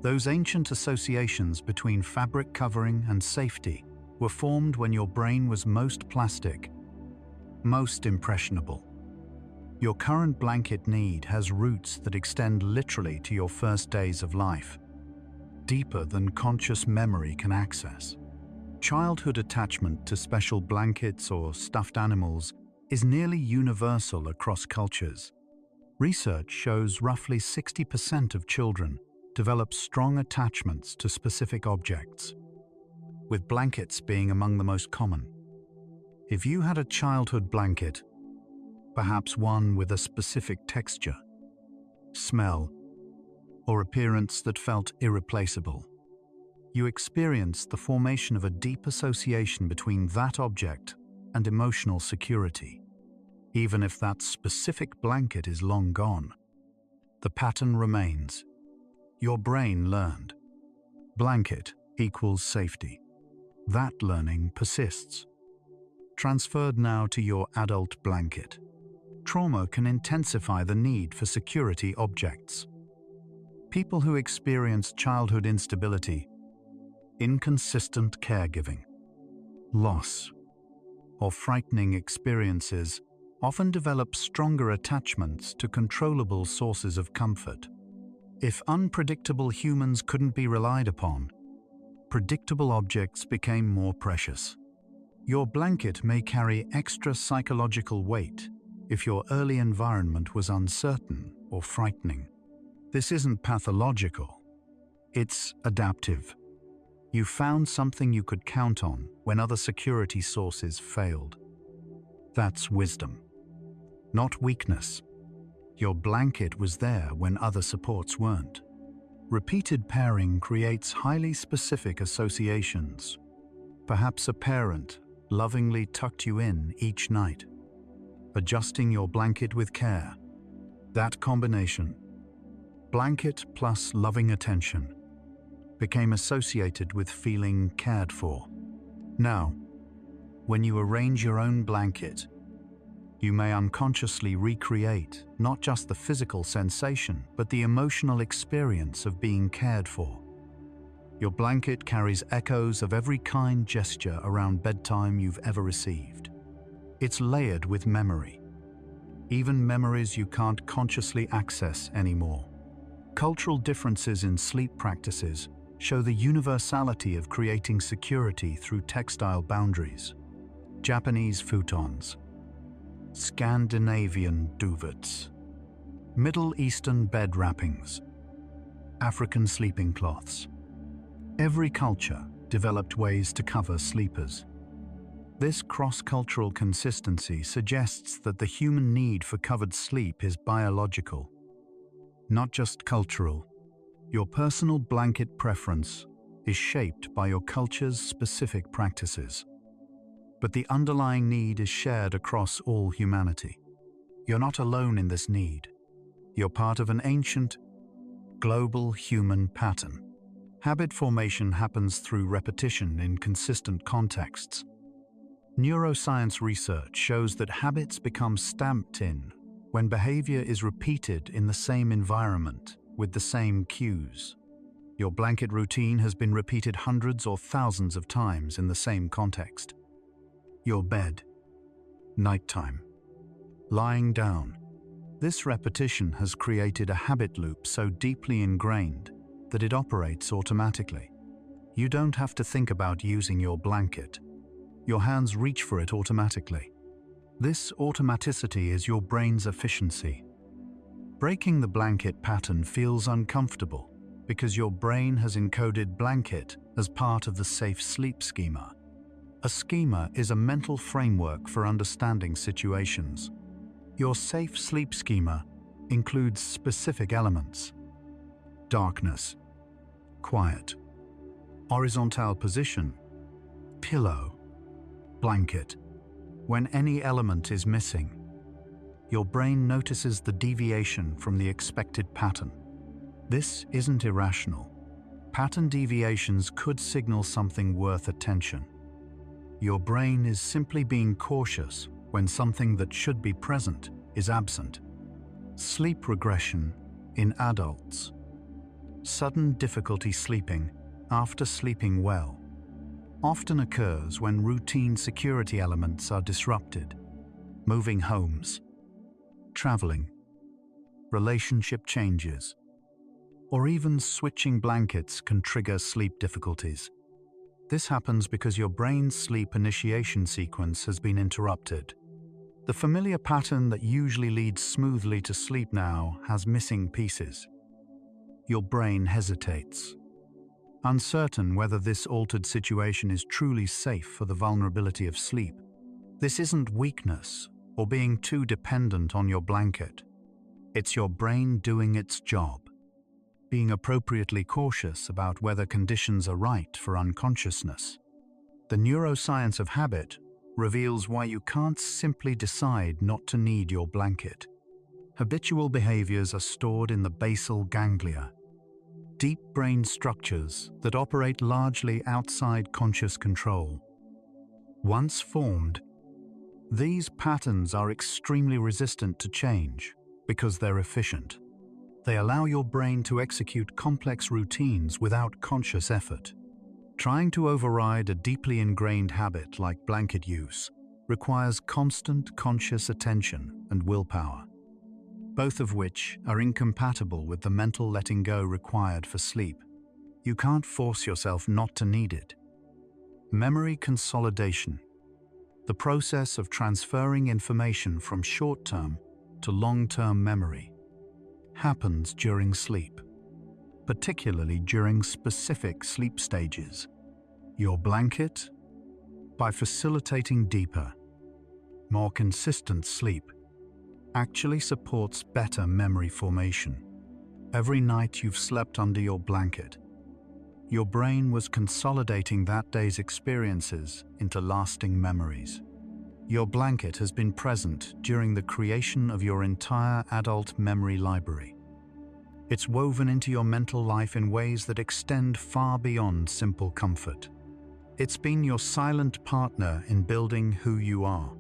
Those ancient associations between fabric covering and safety were formed when your brain was most plastic, most impressionable. Your current blanket need has roots that extend literally to your first days of life, deeper than conscious memory can access. Childhood attachment to special blankets or stuffed animals is nearly universal across cultures. Research shows roughly 60% of children develop strong attachments to specific objects, with blankets being among the most common. If you had a childhood blanket, perhaps one with a specific texture, smell, or appearance that felt irreplaceable, you experienced the formation of a deep association between that object and emotional security. Even if that specific blanket is long gone, the pattern remains. Your brain learned. Blanket equals safety. That learning persists. Transferred now to your adult blanket. Trauma can intensify the need for security objects. People who experience childhood instability, inconsistent caregiving, loss, or frightening experiences often develop stronger attachments to controllable sources of comfort. If unpredictable humans couldn't be relied upon, predictable objects became more precious. Your blanket may carry extra psychological weight if your early environment was uncertain or frightening. This isn't pathological, it's adaptive. You found something you could count on when other security sources failed. That's wisdom, not weakness. Your blanket was there when other supports weren't. Repeated pairing creates highly specific associations. Perhaps a parent lovingly tucked you in each night, adjusting your blanket with care. That combination, blanket plus loving attention, became associated with feeling cared for. Now, when you arrange your own blanket, you may unconsciously recreate not just the physical sensation, but the emotional experience of being cared for. Your blanket carries echoes of every kind gesture around bedtime you've ever received. It's layered with memory, even memories you can't consciously access anymore. Cultural differences in sleep practices show the universality of creating security through textile boundaries. Japanese futons, Scandinavian duvets, Middle Eastern bed wrappings, African sleeping cloths. Every culture developed ways to cover sleepers. This cross-cultural consistency suggests that the human need for covered sleep is biological, not just cultural. Your personal blanket preference is shaped by your culture's specific practices. But the underlying need is shared across all humanity. You're not alone in this need. You're part of an ancient, global human pattern. Habit formation happens through repetition in consistent contexts. Neuroscience research shows that habits become stamped in when behavior is repeated in the same environment with the same cues. Your blanket routine has been repeated hundreds or thousands of times in the same context. Your bed, nighttime, lying down. This repetition has created a habit loop so deeply ingrained that it operates automatically. You don't have to think about using your blanket. Your hands reach for it automatically. This automaticity is your brain's efficiency. Breaking the blanket pattern feels uncomfortable because your brain has encoded blanket as part of the safe sleep schema. A schema is a mental framework for understanding situations. Your safe sleep schema includes specific elements: darkness, quiet, horizontal position, pillow, blanket. When any element is missing, your brain notices the deviation from the expected pattern. This isn't irrational. Pattern deviations could signal something worth attention. Your brain is simply being cautious when something that should be present is absent. Sleep regression in adults. Sudden difficulty sleeping after sleeping well often occurs when routine security elements are disrupted. Moving homes, traveling, relationship changes, or even switching blankets can trigger sleep difficulties. This happens because your brain's sleep initiation sequence has been interrupted. The familiar pattern that usually leads smoothly to sleep now has missing pieces. Your brain hesitates, uncertain whether this altered situation is truly safe for the vulnerability of sleep. This isn't weakness or being too dependent on your blanket. It's your brain doing its job, being appropriately cautious about whether conditions are right for unconsciousness. The neuroscience of habit reveals why you can't simply decide not to need your blanket. Habitual behaviors are stored in the basal ganglia, deep brain structures that operate largely outside conscious control. Once formed, these patterns are extremely resistant to change because they're efficient. They allow your brain to execute complex routines without conscious effort. Trying to override a deeply ingrained habit like blanket use requires constant conscious attention and willpower, both of which are incompatible with the mental letting go required for sleep. You can't force yourself not to need it. Memory consolidation, the process of transferring information from short-term to long-term memory, happens during sleep, particularly during specific sleep stages. Your blanket, by facilitating deeper, more consistent sleep, actually supports better memory formation. Every night you've slept under your blanket, your brain was consolidating that day's experiences into lasting memories. Your blanket has been present during the creation of your entire adult memory library. It's woven into your mental life in ways that extend far beyond simple comfort. It's been your silent partner in building who you are.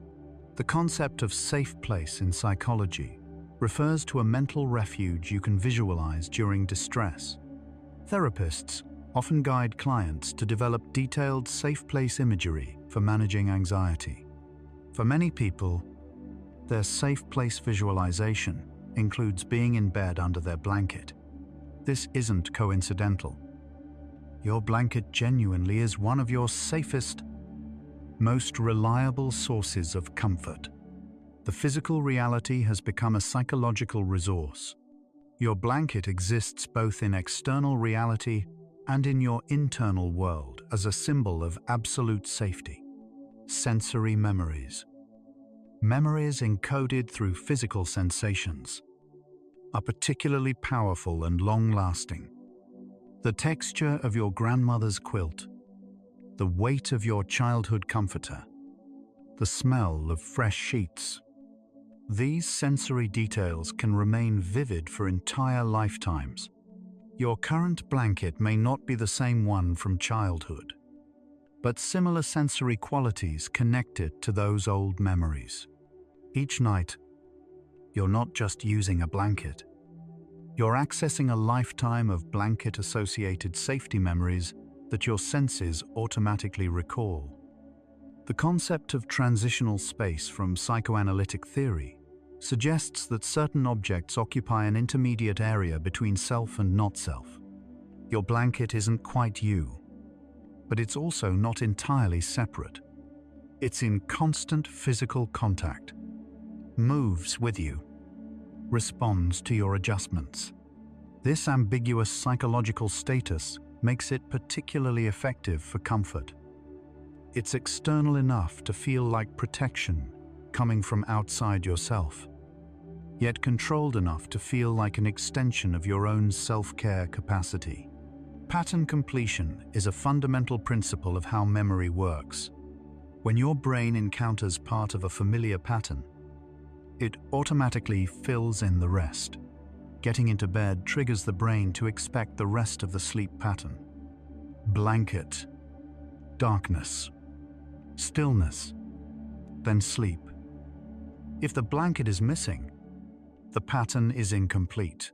The concept of safe place in psychology refers to a mental refuge you can visualize during distress. Therapists often guide clients to develop detailed safe place imagery for managing anxiety. For many people, their safe place visualization includes being in bed under their blanket. This isn't coincidental. Your blanket genuinely is one of your safest, most reliable sources of comfort. The physical reality has become a psychological resource. Your blanket exists both in external reality and in your internal world as a symbol of absolute safety. Sensory memories. Memories encoded through physical sensations are particularly powerful and long-lasting. The texture of your grandmother's quilt, the weight of your childhood comforter, the smell of fresh sheets. These sensory details can remain vivid for entire lifetimes. Your current blanket may not be the same one from childhood, but similar sensory qualities connect it to those old memories. Each night, you're not just using a blanket. You're accessing a lifetime of blanket-associated safety memories that your senses automatically recall. The concept of transitional space from psychoanalytic theory suggests that certain objects occupy an intermediate area between self and not self. Your blanket isn't quite you, but it's also not entirely separate. It's in constant physical contact, moves with you, responds to your adjustments. This ambiguous psychological status makes it particularly effective for comfort. It's external enough to feel like protection coming from outside yourself, yet controlled enough to feel like an extension of your own self-care capacity. Pattern completion is a fundamental principle of how memory works. When your brain encounters part of a familiar pattern, it automatically fills in the rest. Getting into bed triggers the brain to expect the rest of the sleep pattern. Blanket, darkness, stillness, then sleep. If the blanket is missing, the pattern is incomplete,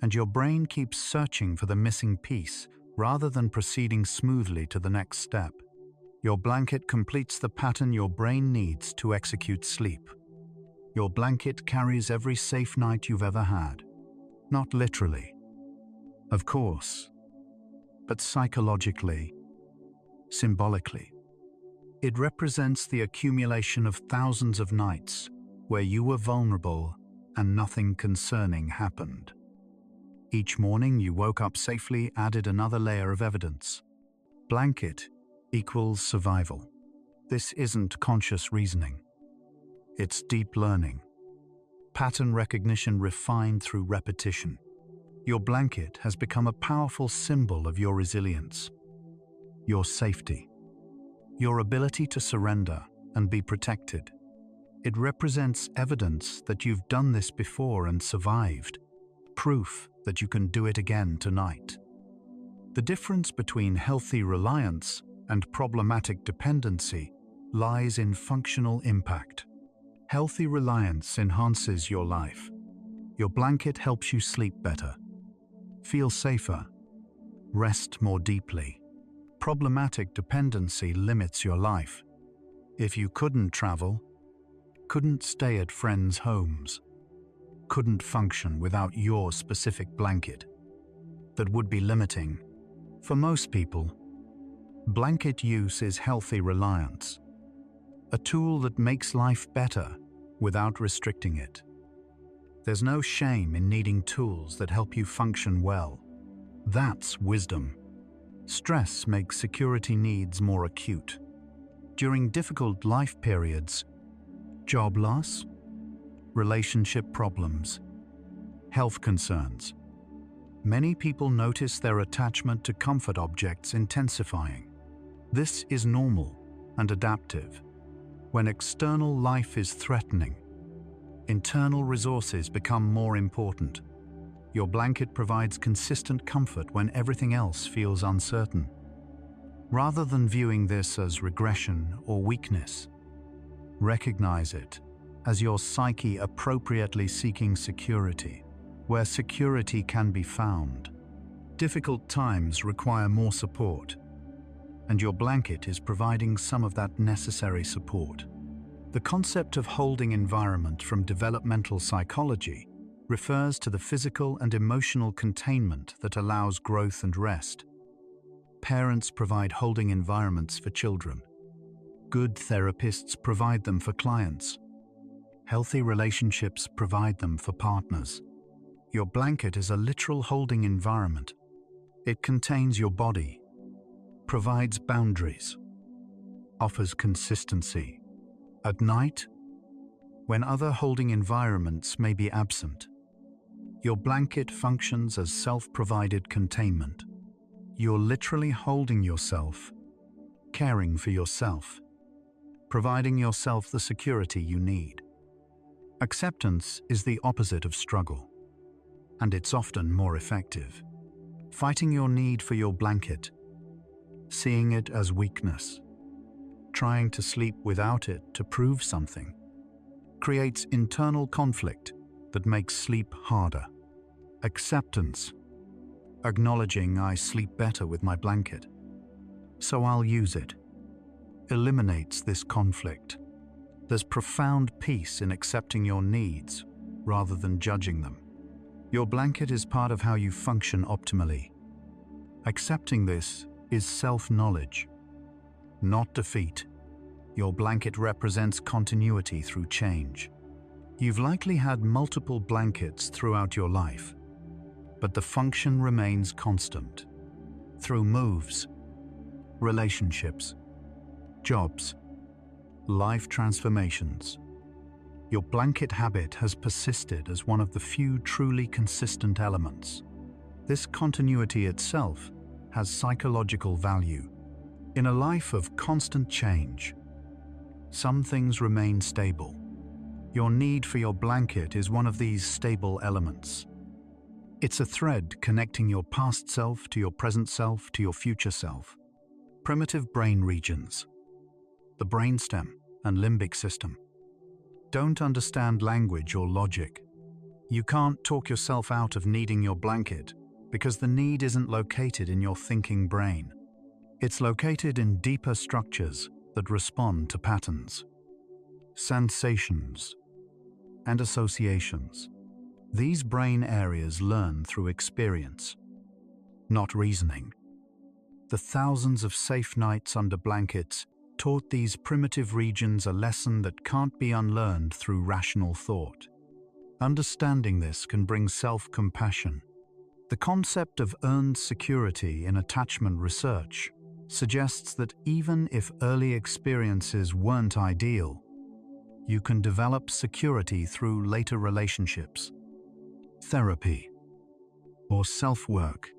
and your brain keeps searching for the missing piece rather than proceeding smoothly to the next step. Your blanket completes the pattern your brain needs to execute sleep. Your blanket carries every safe night you've ever had. Not literally, of course, but psychologically, symbolically. It represents the accumulation of thousands of nights where you were vulnerable and nothing concerning happened. Each morning you woke up safely, added another layer of evidence. Blanket equals survival. This isn't conscious reasoning. It's deep learning. Pattern recognition refined through repetition. Your blanket has become a powerful symbol of your resilience, your safety, your ability to surrender and be protected. It represents evidence that you've done this before and survived, proof that you can do it again tonight. The difference between healthy reliance and problematic dependency lies in functional impact. Healthy reliance enhances your life. Your blanket helps you sleep better, feel safer, rest more deeply. Problematic dependency limits your life. If you couldn't travel, couldn't stay at friends' homes, couldn't function without your specific blanket, that would be limiting. For most people, blanket use is healthy reliance, a tool that makes life better without restricting it. There's no shame in needing tools that help you function well. That's wisdom. Stress makes security needs more acute. During difficult life periods, job loss, relationship problems, health concerns, many people notice their attachment to comfort objects intensifying. This is normal and adaptive. When external life is threatening, internal resources become more important. Your blanket provides consistent comfort when everything else feels uncertain. Rather than viewing this as regression or weakness, recognize it as your psyche appropriately seeking security, where security can be found. Difficult times require more support, and your blanket is providing some of that necessary support. The concept of holding environment from developmental psychology refers to the physical and emotional containment that allows growth and rest. Parents provide holding environments for children. Good therapists provide them for clients. Healthy relationships provide them for partners. Your blanket is a literal holding environment. It contains your body, provides boundaries, offers consistency. At night, when other holding environments may be absent, your blanket functions as self-provided containment. You're literally holding yourself, caring for yourself, providing yourself the security you need. Acceptance is the opposite of struggle, and it's often more effective. Fighting your need for your blanket, seeing it as weakness, trying to sleep without it to prove something, creates internal conflict that makes sleep harder. Acceptance, acknowledging I sleep better with my blanket, so I'll use it, eliminates this conflict. There's profound peace in accepting your needs rather than judging them. Your blanket is part of how you function optimally. Accepting this is self-knowledge, not defeat. Your blanket represents continuity through change. You've likely had multiple blankets throughout your life, but the function remains constant. Through moves, relationships, jobs, life transformations, your blanket habit has persisted as one of the few truly consistent elements. This continuity itself has psychological value. In a life of constant change, some things remain stable. Your need for your blanket is one of these stable elements. It's a thread connecting your past self to your present self to your future self. Primitive brain regions, the brainstem and limbic system, don't understand language or logic. You can't talk yourself out of needing your blanket because the need isn't located in your thinking brain. It's located in deeper structures that respond to patterns, sensations, and associations. These brain areas learn through experience, not reasoning. The thousands of safe nights under blankets taught these primitive regions a lesson that can't be unlearned through rational thought. Understanding this can bring self-compassion. The concept of earned security in attachment research suggests that even if early experiences weren't ideal, you can develop security through later relationships, therapy, or self-work.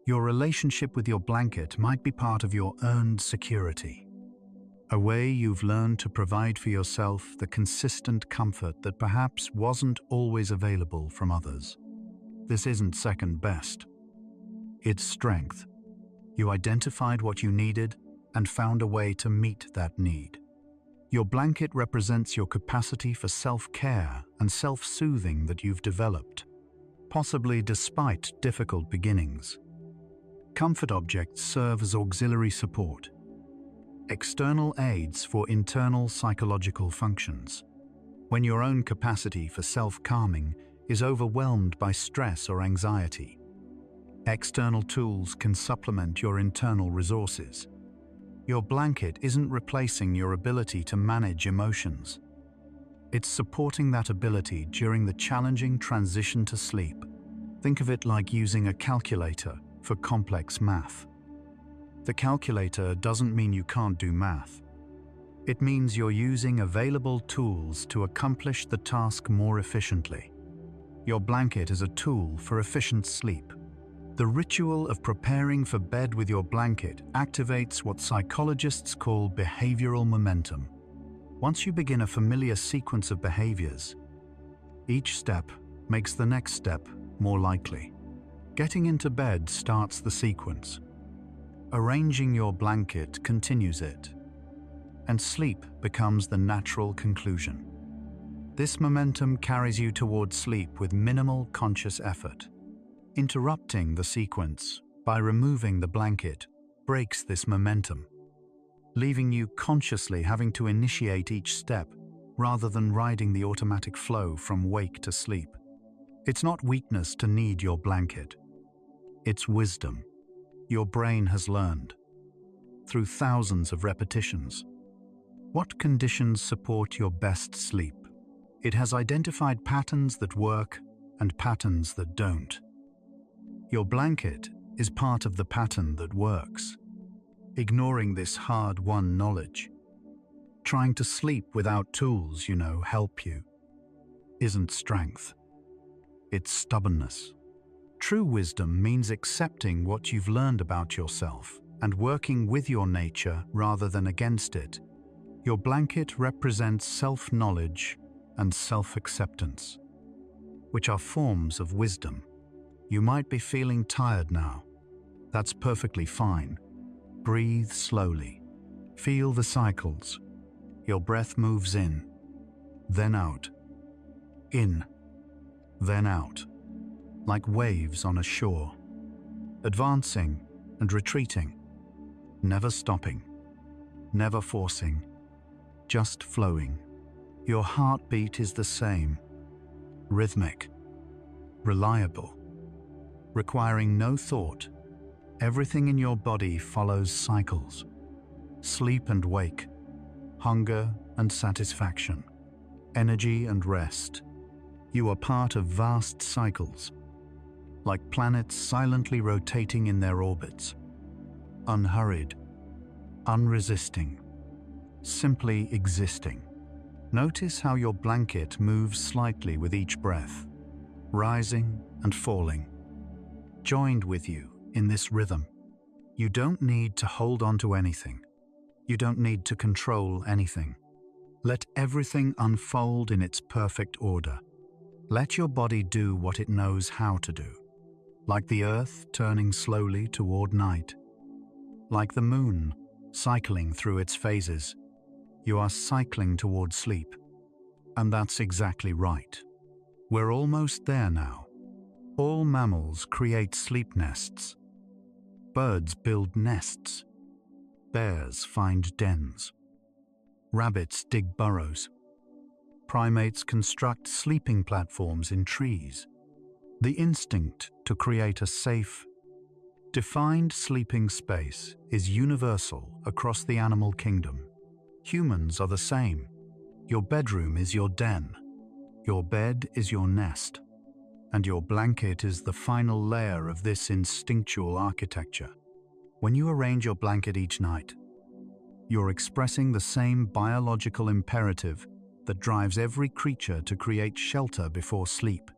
Your relationship with your blanket might be part of your earned security, a way you've learned to provide for yourself the consistent comfort that perhaps wasn't always available from others. This isn't second best. It's strength. You identified what you needed and found a way to meet that need. Your blanket represents your capacity for self-care and self-soothing that you've developed, possibly despite difficult beginnings. Comfort objects serve as auxiliary support, external aids for internal psychological functions. When your own capacity for self-calming is overwhelmed by stress or anxiety, external tools can supplement your internal resources. Your blanket isn't replacing your ability to manage emotions. It's supporting that ability during the challenging transition to sleep. Think of it like using a calculator for complex math. The calculator doesn't mean you can't do math. It means you're using available tools to accomplish the task more efficiently. Your blanket is a tool for efficient sleep. The ritual of preparing for bed with your blanket activates what psychologists call behavioral momentum. Once you begin a familiar sequence of behaviors, each step makes the next step more likely. Getting into bed starts the sequence. Arranging your blanket continues it, and sleep becomes the natural conclusion. This momentum carries you towards sleep with minimal conscious effort. Interrupting the sequence by removing the blanket breaks this momentum, leaving you consciously having to initiate each step rather than riding the automatic flow from wake to sleep. It's not weakness to need your blanket. It's wisdom. Your brain has learned, through thousands of repetitions, What conditions support your best sleep? It has identified patterns that work and patterns that don't. Your blanket is part of the pattern that works. Ignoring this hard-won knowledge, trying to sleep without tools help you, isn't strength. It's stubbornness. True wisdom means accepting what you've learned about yourself and working with your nature rather than against it. Your blanket represents self-knowledge and self-acceptance, which are forms of wisdom. You might be feeling tired now. That's perfectly fine. Breathe slowly. Feel the cycles. Your breath moves in, then out. In, then out, like waves on a shore, advancing and retreating, never stopping, never forcing, just flowing. Your heartbeat is the same, rhythmic, reliable, requiring no thought. Everything in your body follows cycles, sleep and wake, hunger and satisfaction, energy and rest. You are part of vast cycles, like planets silently rotating in their orbits, unhurried, unresisting, simply existing. Notice how your blanket moves slightly with each breath, rising and falling, joined with you in this rhythm. You don't need to hold on to anything. You don't need to control anything. Let everything unfold in its perfect order. Let your body do what it knows how to do. Like the earth turning slowly toward night. Like the moon cycling through its phases. You are cycling toward sleep. And that's exactly right. We're almost there now. All mammals create sleep nests. Birds build nests. Bears find dens. Rabbits dig burrows. Primates construct sleeping platforms in trees. The instinct to create a safe, defined sleeping space is universal across the animal kingdom. Humans are the same. Your bedroom is your den. Your bed is your nest. And your blanket is the final layer of this instinctual architecture. When you arrange your blanket each night, you're expressing the same biological imperative that drives every creature to create shelter before sleep.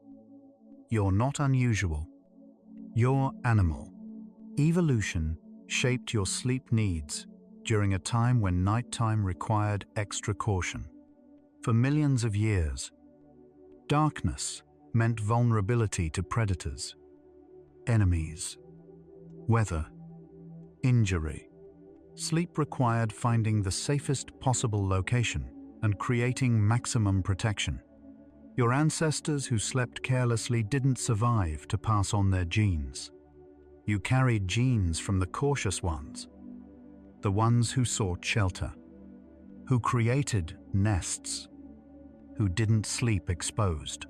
You're not unusual. You're animal. Evolution shaped your sleep needs during a time when nighttime required extra caution. For millions of years, darkness meant vulnerability to predators, enemies, weather, injury. Sleep required finding the safest possible location and creating maximum protection. Your ancestors who slept carelessly didn't survive to pass on their genes. You carried genes from the cautious ones, the ones who sought shelter, who created nests, who didn't sleep exposed.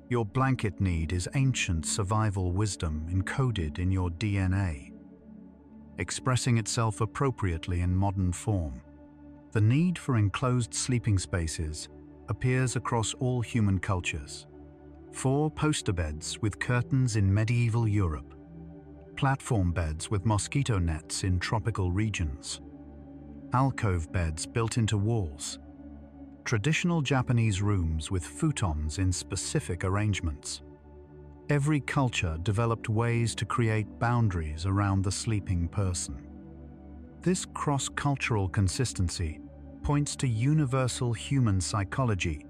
Your blanket need is ancient survival wisdom encoded in your DNA, expressing itself appropriately in modern form. The need for enclosed sleeping spaces appears across all human cultures. 4 poster beds with curtains in medieval Europe, platform beds with mosquito nets in tropical regions, alcove beds built into walls, traditional Japanese rooms with futons in specific arrangements. Every culture developed ways to create boundaries around the sleeping person. This cross-cultural consistency points to universal human psychology.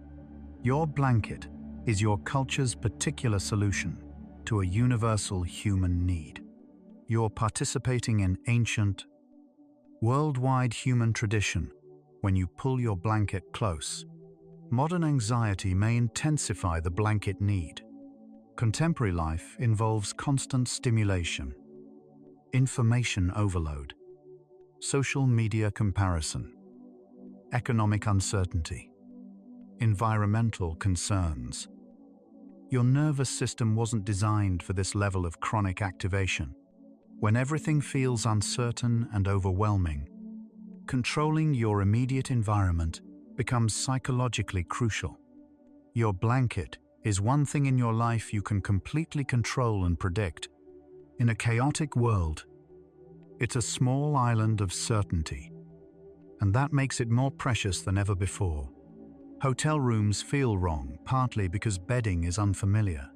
Your blanket is your culture's particular solution to a universal human need. You're participating in ancient, worldwide human tradition when you pull your blanket close. Modern anxiety may intensify the blanket need. Contemporary life involves constant stimulation, information overload, social media comparison, economic uncertainty, environmental concerns. Your nervous system wasn't designed for this level of chronic activation. When everything feels uncertain and overwhelming, controlling your immediate environment becomes psychologically crucial. Your blanket is one thing in your life you can completely control and predict. In a chaotic world, it's a small island of certainty, and that makes it more precious than ever before. Hotel rooms feel wrong, partly because bedding is unfamiliar.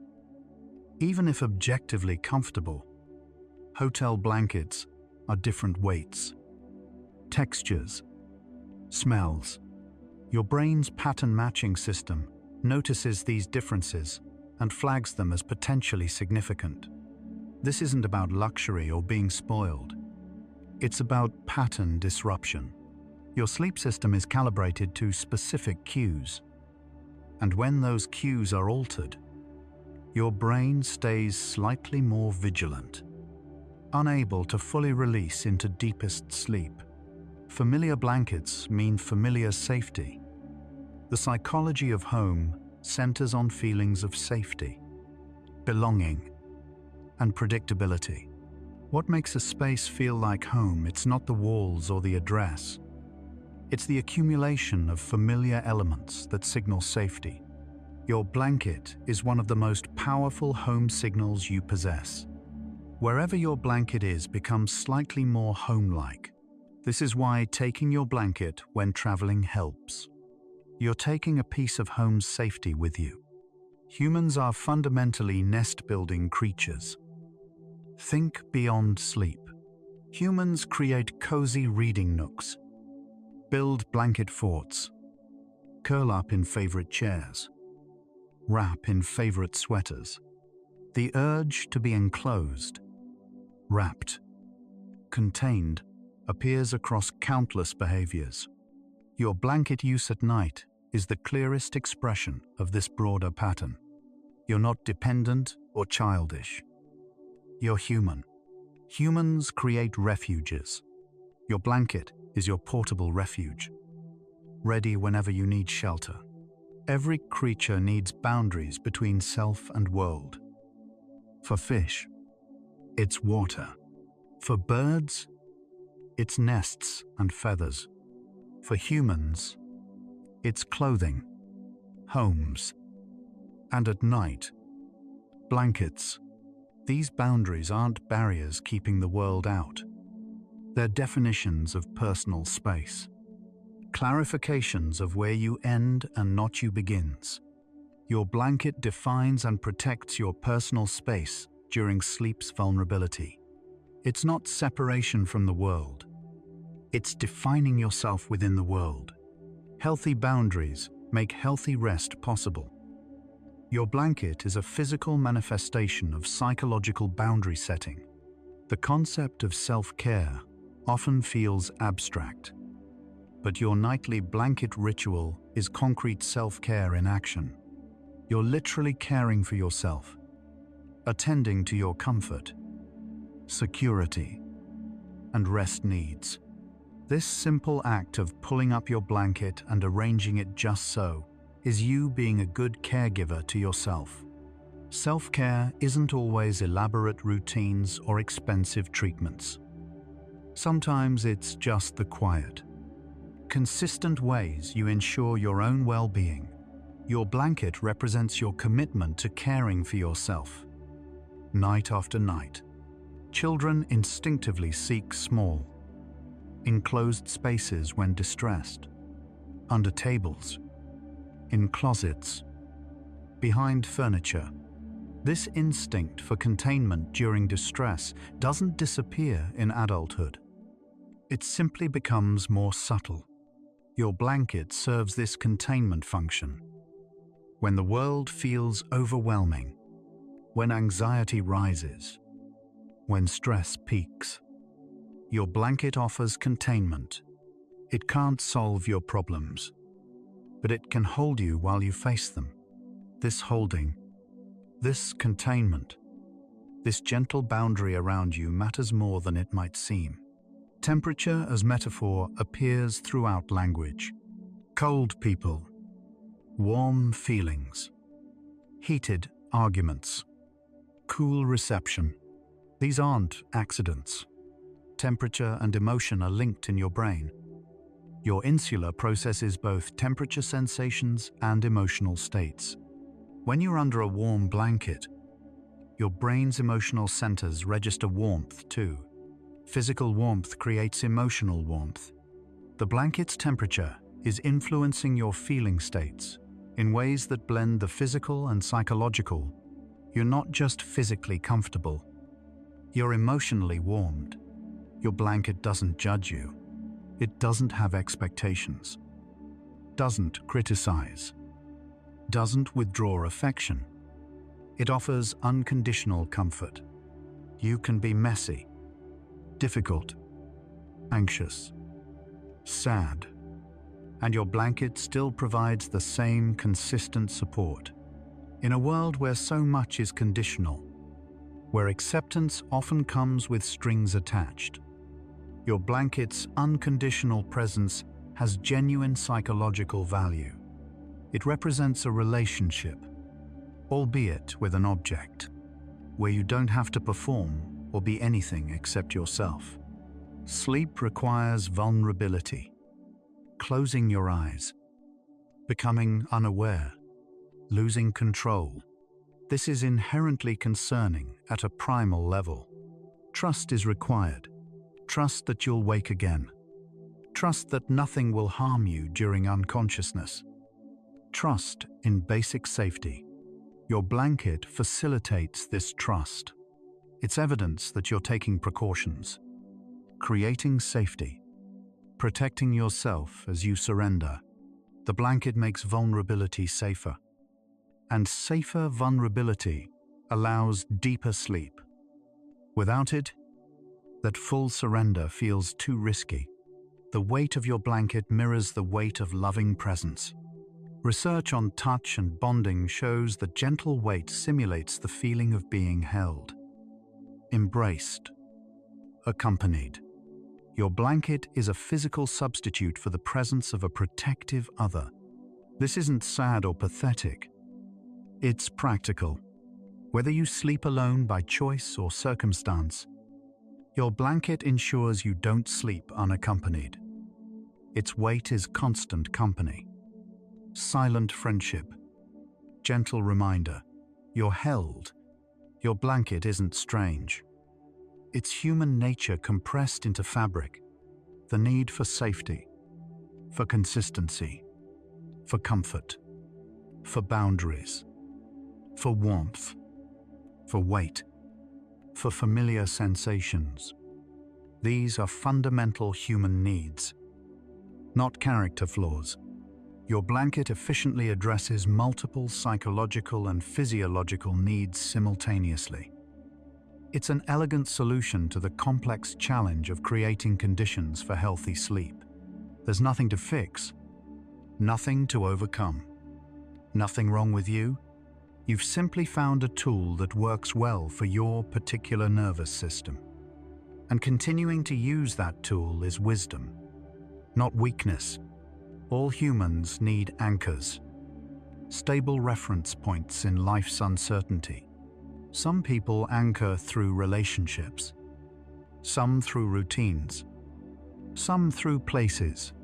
Even if objectively comfortable, hotel blankets are different weights, textures, smells. Your brain's pattern matching system notices these differences and flags them as potentially significant. This isn't about luxury or being spoiled. It's about pattern disruption. Your sleep system is calibrated to specific cues, and when those cues are altered, your brain stays slightly more vigilant, unable to fully release into deepest sleep. Familiar blankets mean familiar safety. The psychology of home centers on feelings of safety, belonging, and predictability. What makes a space feel like home? It's not the walls or the address. It's the accumulation of familiar elements that signal safety. Your blanket is one of the most powerful home signals you possess. Wherever your blanket is becomes slightly more home-like. This is why taking your blanket when traveling helps. You're taking a piece of home's safety with you. Humans are fundamentally nest-building creatures. Think beyond sleep. Humans create cozy reading nooks, build blanket forts, curl up in favorite chairs, wrap in favorite sweaters. The urge to be enclosed, wrapped, contained appears across countless behaviors. Your blanket use at night is the clearest expression of this broader pattern. You're not dependent or childish. You're human. Humans create refuges. Your blanket is your portable refuge, ready whenever you need shelter. Every creature needs boundaries between self and world. For fish, it's water. For birds, it's nests and feathers. For humans, it's clothing, homes, and at night, blankets. These boundaries aren't barriers keeping the world out. They're definitions of personal space, clarifications of where you end and not you begins. Your blanket defines and protects your personal space during sleep's vulnerability. It's not separation from the world. It's defining yourself within the world. Healthy boundaries make healthy rest possible. Your blanket is a physical manifestation of psychological boundary setting. The concept of self-care often feels abstract, but your nightly blanket ritual is concrete self-care in action. You're literally caring for yourself, attending to your comfort, security, and rest needs. This simple act of pulling up your blanket and arranging it just so is you being a good caregiver to yourself. Self-care isn't always elaborate routines or expensive treatments. Sometimes it's just the quiet, consistent ways you ensure your own well-being. Your blanket represents your commitment to caring for yourself. Night after night, children instinctively seek small, enclosed spaces when distressed, under tables, in closets, behind furniture. This instinct for containment during distress doesn't disappear in adulthood. It simply becomes more subtle. Your blanket serves this containment function. When the world feels overwhelming, when anxiety rises, when stress peaks, your blanket offers containment. It can't solve your problems, but it can hold you while you face them. This holding, this containment, this gentle boundary around you matters more than it might seem. Temperature as metaphor appears throughout language. Cold people, warm feelings, heated arguments, cool reception. These aren't accidents. Temperature and emotion are linked in your brain. Your insula processes both temperature sensations and emotional states. When you're under a warm blanket, your brain's emotional centers register warmth too. Physical warmth creates emotional warmth. The blanket's temperature is influencing your feeling states in ways that blend the physical and psychological. You're not just physically comfortable, you're emotionally warmed. Your blanket doesn't judge you. It doesn't have expectations, doesn't criticize, doesn't withdraw affection. It offers unconditional comfort. You can be messy, difficult, anxious, sad, and your blanket still provides the same consistent support. In a world where so much is conditional, where acceptance often comes with strings attached, your blanket's unconditional presence has genuine psychological value. It represents a relationship, albeit with an object, where you don't have to perform or be anything except yourself. Sleep requires vulnerability, closing your eyes, becoming unaware, losing control. This is inherently concerning at a primal level. Trust is required. Trust that you'll wake again. Trust that nothing will harm you during unconsciousness. Trust in basic safety. Your blanket facilitates this trust. It's evidence that you're taking precautions, creating safety, protecting yourself as you surrender. The blanket makes vulnerability safer. And safer vulnerability allows deeper sleep. Without it, that full surrender feels too risky. The weight of your blanket mirrors the weight of loving presence. Research on touch and bonding shows that gentle weight simulates the feeling of being held, embraced, accompanied. Your blanket is a physical substitute for the presence of a protective other. This isn't sad or pathetic. It's practical. Whether you sleep alone by choice or circumstance, your blanket ensures you don't sleep unaccompanied. Its weight is constant company, silent friendship, gentle reminder. You're held. Your blanket isn't strange. It's human nature compressed into fabric. The need for safety, for consistency, for comfort, for boundaries, for warmth, for weight, for familiar sensations. These are fundamental human needs, not character flaws. Your blanket efficiently addresses multiple psychological and physiological needs simultaneously. It's an elegant solution to the complex challenge of creating conditions for healthy sleep. There's nothing to fix, nothing to overcome. Nothing wrong with you. You've simply found a tool that works well for your particular nervous system. And continuing to use that tool is wisdom, not weakness. All humans need anchors, stable reference points in life's uncertainty. Some people anchor through relationships, some through routines, some through places.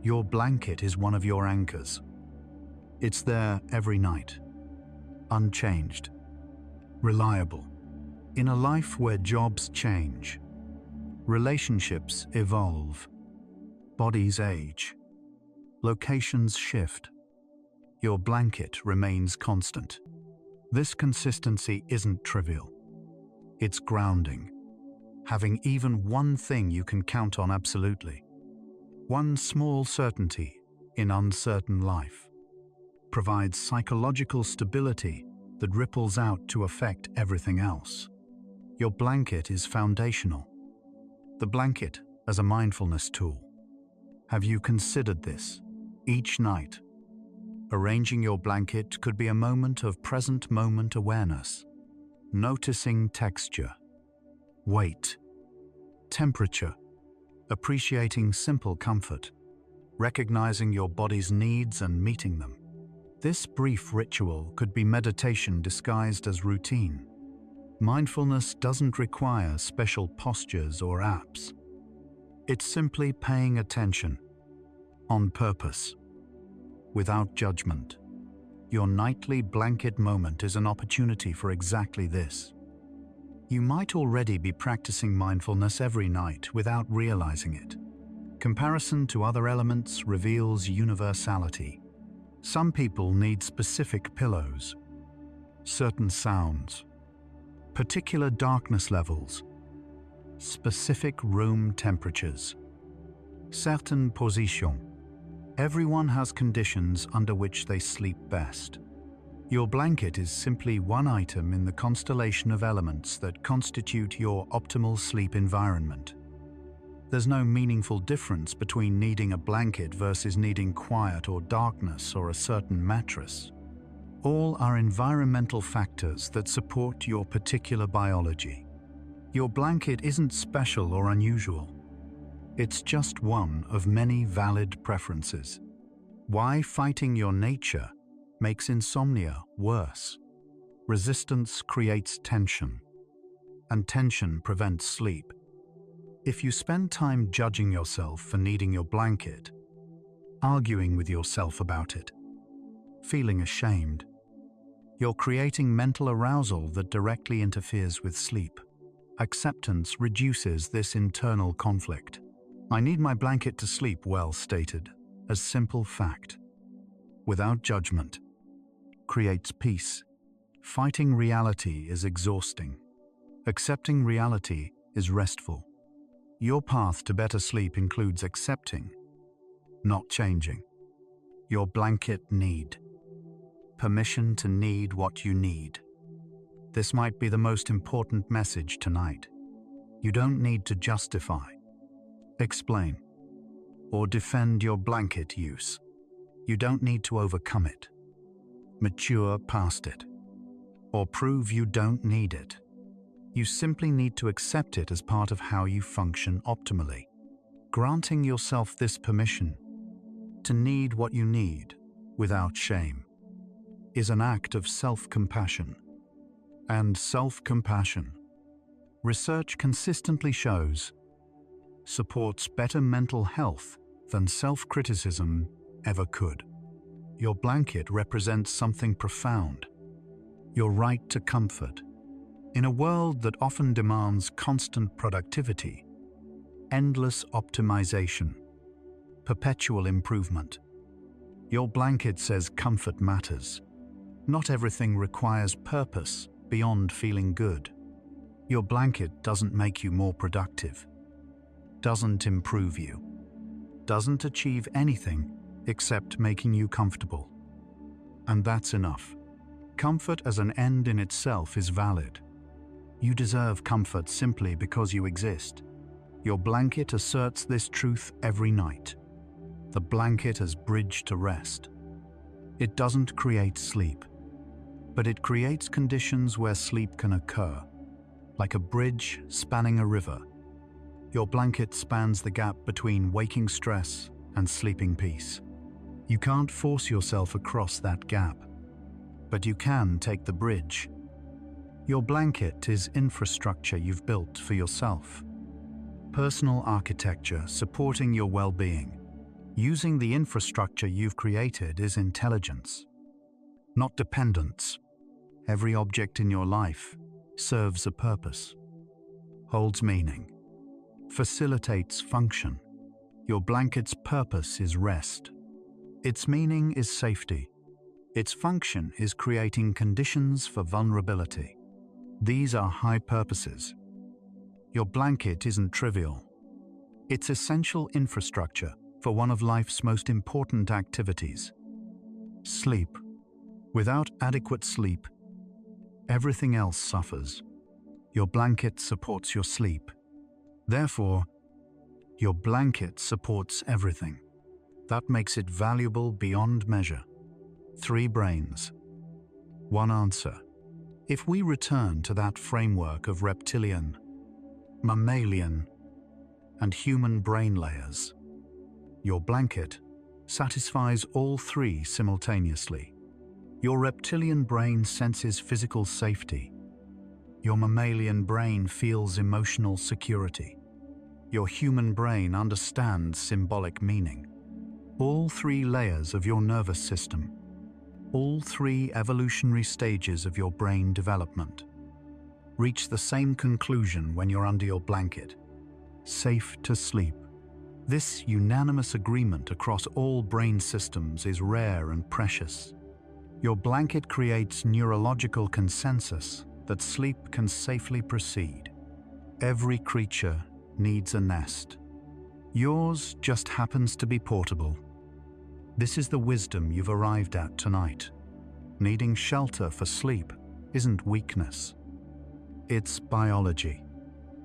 Your blanket is one of your anchors. It's there every night, unchanged, reliable. In a life where jobs change, relationships evolve, bodies age, locations shift, your blanket remains constant. This consistency isn't trivial. It's grounding. Having even one thing you can count on absolutely, one small certainty in uncertain life, provides psychological stability that ripples out to affect everything else. Your blanket is foundational. The blanket as a mindfulness tool. Have you considered this? Each night, arranging your blanket could be a moment of present moment awareness, noticing texture, weight, temperature, appreciating simple comfort, recognizing your body's needs and meeting them. This brief ritual could be meditation disguised as routine. Mindfulness doesn't require special postures or apps. It's simply paying attention, on purpose, without judgment. Your nightly blanket moment is an opportunity for exactly this. You might already be practicing mindfulness every night without realizing it. Comparison to other elements reveals universality. Some people need specific pillows, certain sounds, particular darkness levels, specific room temperatures, certain positions. Everyone has conditions under which they sleep best. Your blanket is simply one item in the constellation of elements that constitute your optimal sleep environment. There's no meaningful difference between needing a blanket versus needing quiet or darkness or a certain mattress. All are environmental factors that support your particular biology. Your blanket isn't special or unusual. It's just one of many valid preferences. Why fighting your nature makes insomnia worse. Resistance creates tension, and tension prevents sleep. If you spend time judging yourself for needing your blanket, arguing with yourself about it, feeling ashamed, you're creating mental arousal that directly interferes with sleep. Acceptance reduces this internal conflict. I need my blanket to sleep well stated, as simple fact, without judgment, creates peace. Fighting reality is exhausting. Accepting reality is restful. Your path to better sleep includes accepting, not changing. Your blanket need. Permission to need what you need. This might be the most important message tonight. You don't need to justify, explain, or defend your blanket use. You don't need to overcome it, mature past it, or prove you don't need it. You simply need to accept it as part of how you function optimally. Granting yourself this permission to need what you need without shame is an act of self-compassion. And self-compassion, research consistently shows, supports better mental health than self-criticism ever could. Your blanket represents something profound, your right to comfort. In a world that often demands constant productivity, endless optimization, perpetual improvement, your blanket says comfort matters. Not everything requires purpose beyond feeling good. Your blanket doesn't make you more productive, doesn't improve you, doesn't achieve anything except making you comfortable. And that's enough. Comfort as an end in itself is valid. You deserve comfort simply because you exist. Your blanket asserts this truth every night. The blanket as bridge to rest. It doesn't create sleep, but it creates conditions where sleep can occur. Like a bridge spanning a river, your blanket spans the gap between waking stress and sleeping peace. You can't force yourself across that gap, but you can take the bridge. Your blanket is infrastructure you've built for yourself. Personal architecture supporting your well-being. Using the infrastructure you've created is intelligence, not dependence. Every object in your life serves a purpose, holds meaning, facilitates function. Your blanket's purpose is rest. Its meaning is safety. Its function is creating conditions for vulnerability. These are high purposes. Your blanket isn't trivial. It's essential infrastructure for one of life's most important activities, sleep. Without adequate sleep, everything else suffers. Your blanket supports your sleep. Therefore, your blanket supports everything. That makes it valuable beyond measure. 3 brains, 1 answer. If we return to that framework of reptilian, mammalian, and human brain layers, your blanket satisfies all 3 simultaneously. Your reptilian brain senses physical safety. Your mammalian brain feels emotional security. Your human brain understands symbolic meaning. All three layers of your nervous system, all three evolutionary stages of your brain development, reach the same conclusion when you're under your blanket: safe to sleep. This unanimous agreement across all brain systems is rare and precious. Your blanket creates neurological consensus that sleep can safely proceed. Every creature needs a nest. Yours just happens to be portable. This is the wisdom you've arrived at tonight. Needing shelter for sleep isn't weakness. It's biology.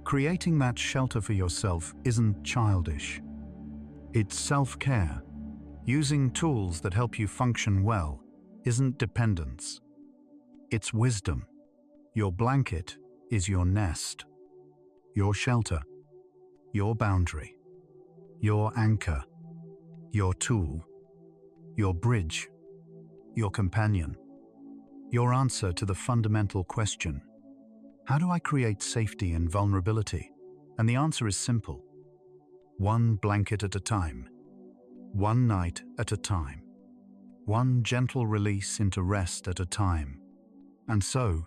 Creating that shelter for yourself isn't childish. It's self-care. Using tools that help you function well isn't dependence. It's wisdom. Your blanket is your nest, your shelter, your boundary, your anchor, your tool, your bridge, your companion, your answer to the fundamental question: how do I create safety in vulnerability? And the answer is simple: one blanket at a time, one night at a time, one gentle release into rest at a time. And so,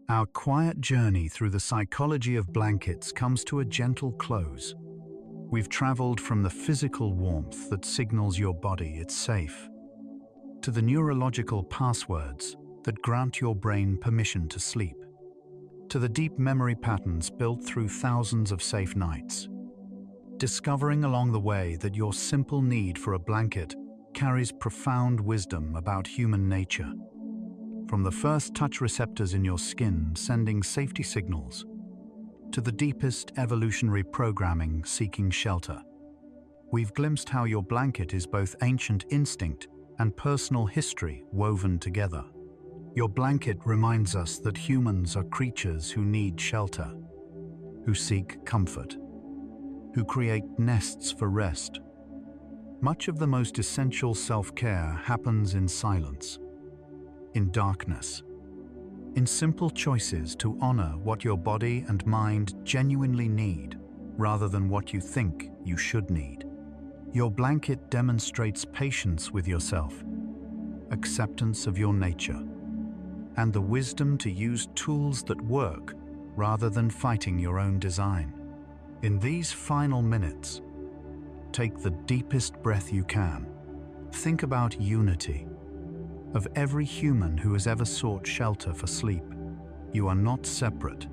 our quiet journey through the psychology of blankets comes to a gentle close. We've traveled from the physical warmth that signals your body it's safe, to the neurological passwords that grant your brain permission to sleep, to the deep memory patterns built through thousands of safe nights, discovering along the way that your simple need for a blanket carries profound wisdom about human nature. From the first touch receptors in your skin sending safety signals, to the deepest evolutionary programming seeking shelter, we've glimpsed how your blanket is both ancient instinct and personal history woven together. Your blanket reminds us that humans are creatures who need shelter, who seek comfort, who create nests for rest. Much of the most essential self-care happens in silence, in darkness, in simple choices to honor what your body and mind genuinely need, rather than what you think you should need. Your blanket demonstrates patience with yourself, acceptance of your nature, and the wisdom to use tools that work rather than fighting your own design. In these final minutes, take the deepest breath you can. Think about unity. Of every human who has ever sought shelter for sleep, you are not separate.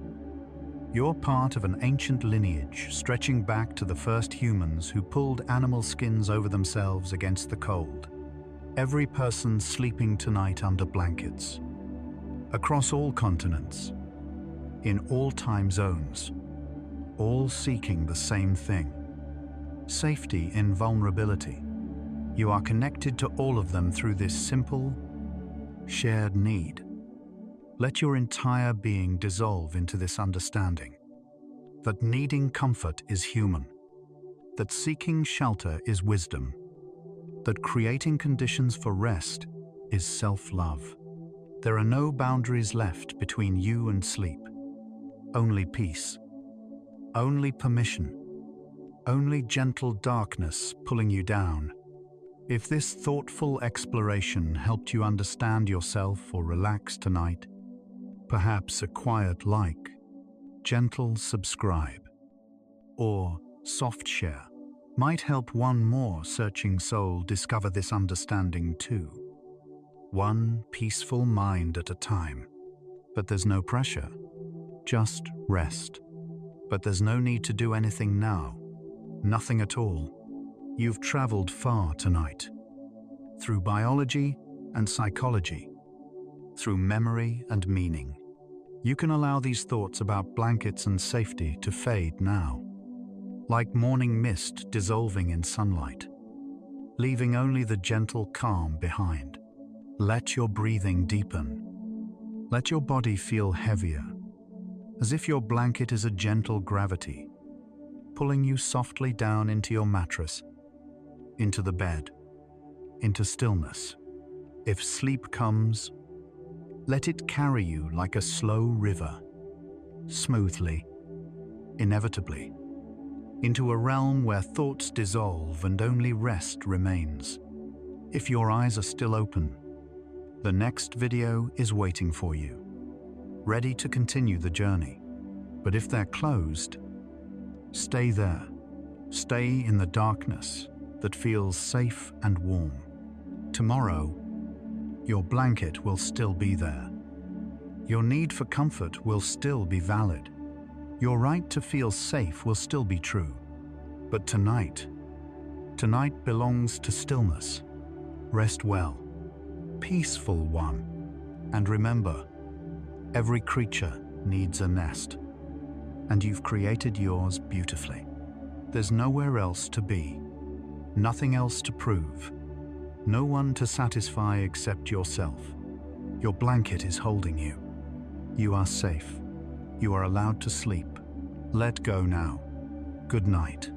You're part of an ancient lineage stretching back to the first humans who pulled animal skins over themselves against the cold. Every person sleeping tonight under blankets, across all continents, in all time zones, all seeking the same thing: safety in vulnerability. You are connected to all of them through this simple, shared need. Let your entire being dissolve into this understanding that needing comfort is human, that seeking shelter is wisdom, that creating conditions for rest is self-love. There are no boundaries left between you and sleep. Only peace, only permission, only gentle darkness pulling you down. If this thoughtful exploration helped you understand yourself or relax tonight, perhaps a quiet like, gentle subscribe, or soft share might help one more searching soul discover this understanding too. One peaceful mind at a time. But there's no pressure, just rest. But there's no need to do anything now, nothing at all. You've traveled far tonight, through biology and psychology, through memory and meaning. You can allow these thoughts about blankets and safety to fade now, like morning mist dissolving in sunlight, leaving only the gentle calm behind. Let your breathing deepen. Let your body feel heavier, as if your blanket is a gentle gravity, pulling you softly down into your mattress, into the bed, into stillness. If sleep comes, let it carry you like a slow river, smoothly, inevitably. into a realm where thoughts dissolve and only rest remains. If your eyes are still open, the next video is waiting for you, ready to continue the journey. But if they're closed, stay there. Stay in the darkness that feels safe and warm. Tomorrow, your blanket will still be there. Your need for comfort will still be valid. Your right to feel safe will still be true. But tonight belongs to stillness. Rest well, peaceful one. And remember, every creature needs a nest. And you've created yours beautifully. There's nowhere else to be, nothing else to prove, no one to satisfy except yourself. Your blanket is holding you. You are safe. You are allowed to sleep. Let go now. Good night.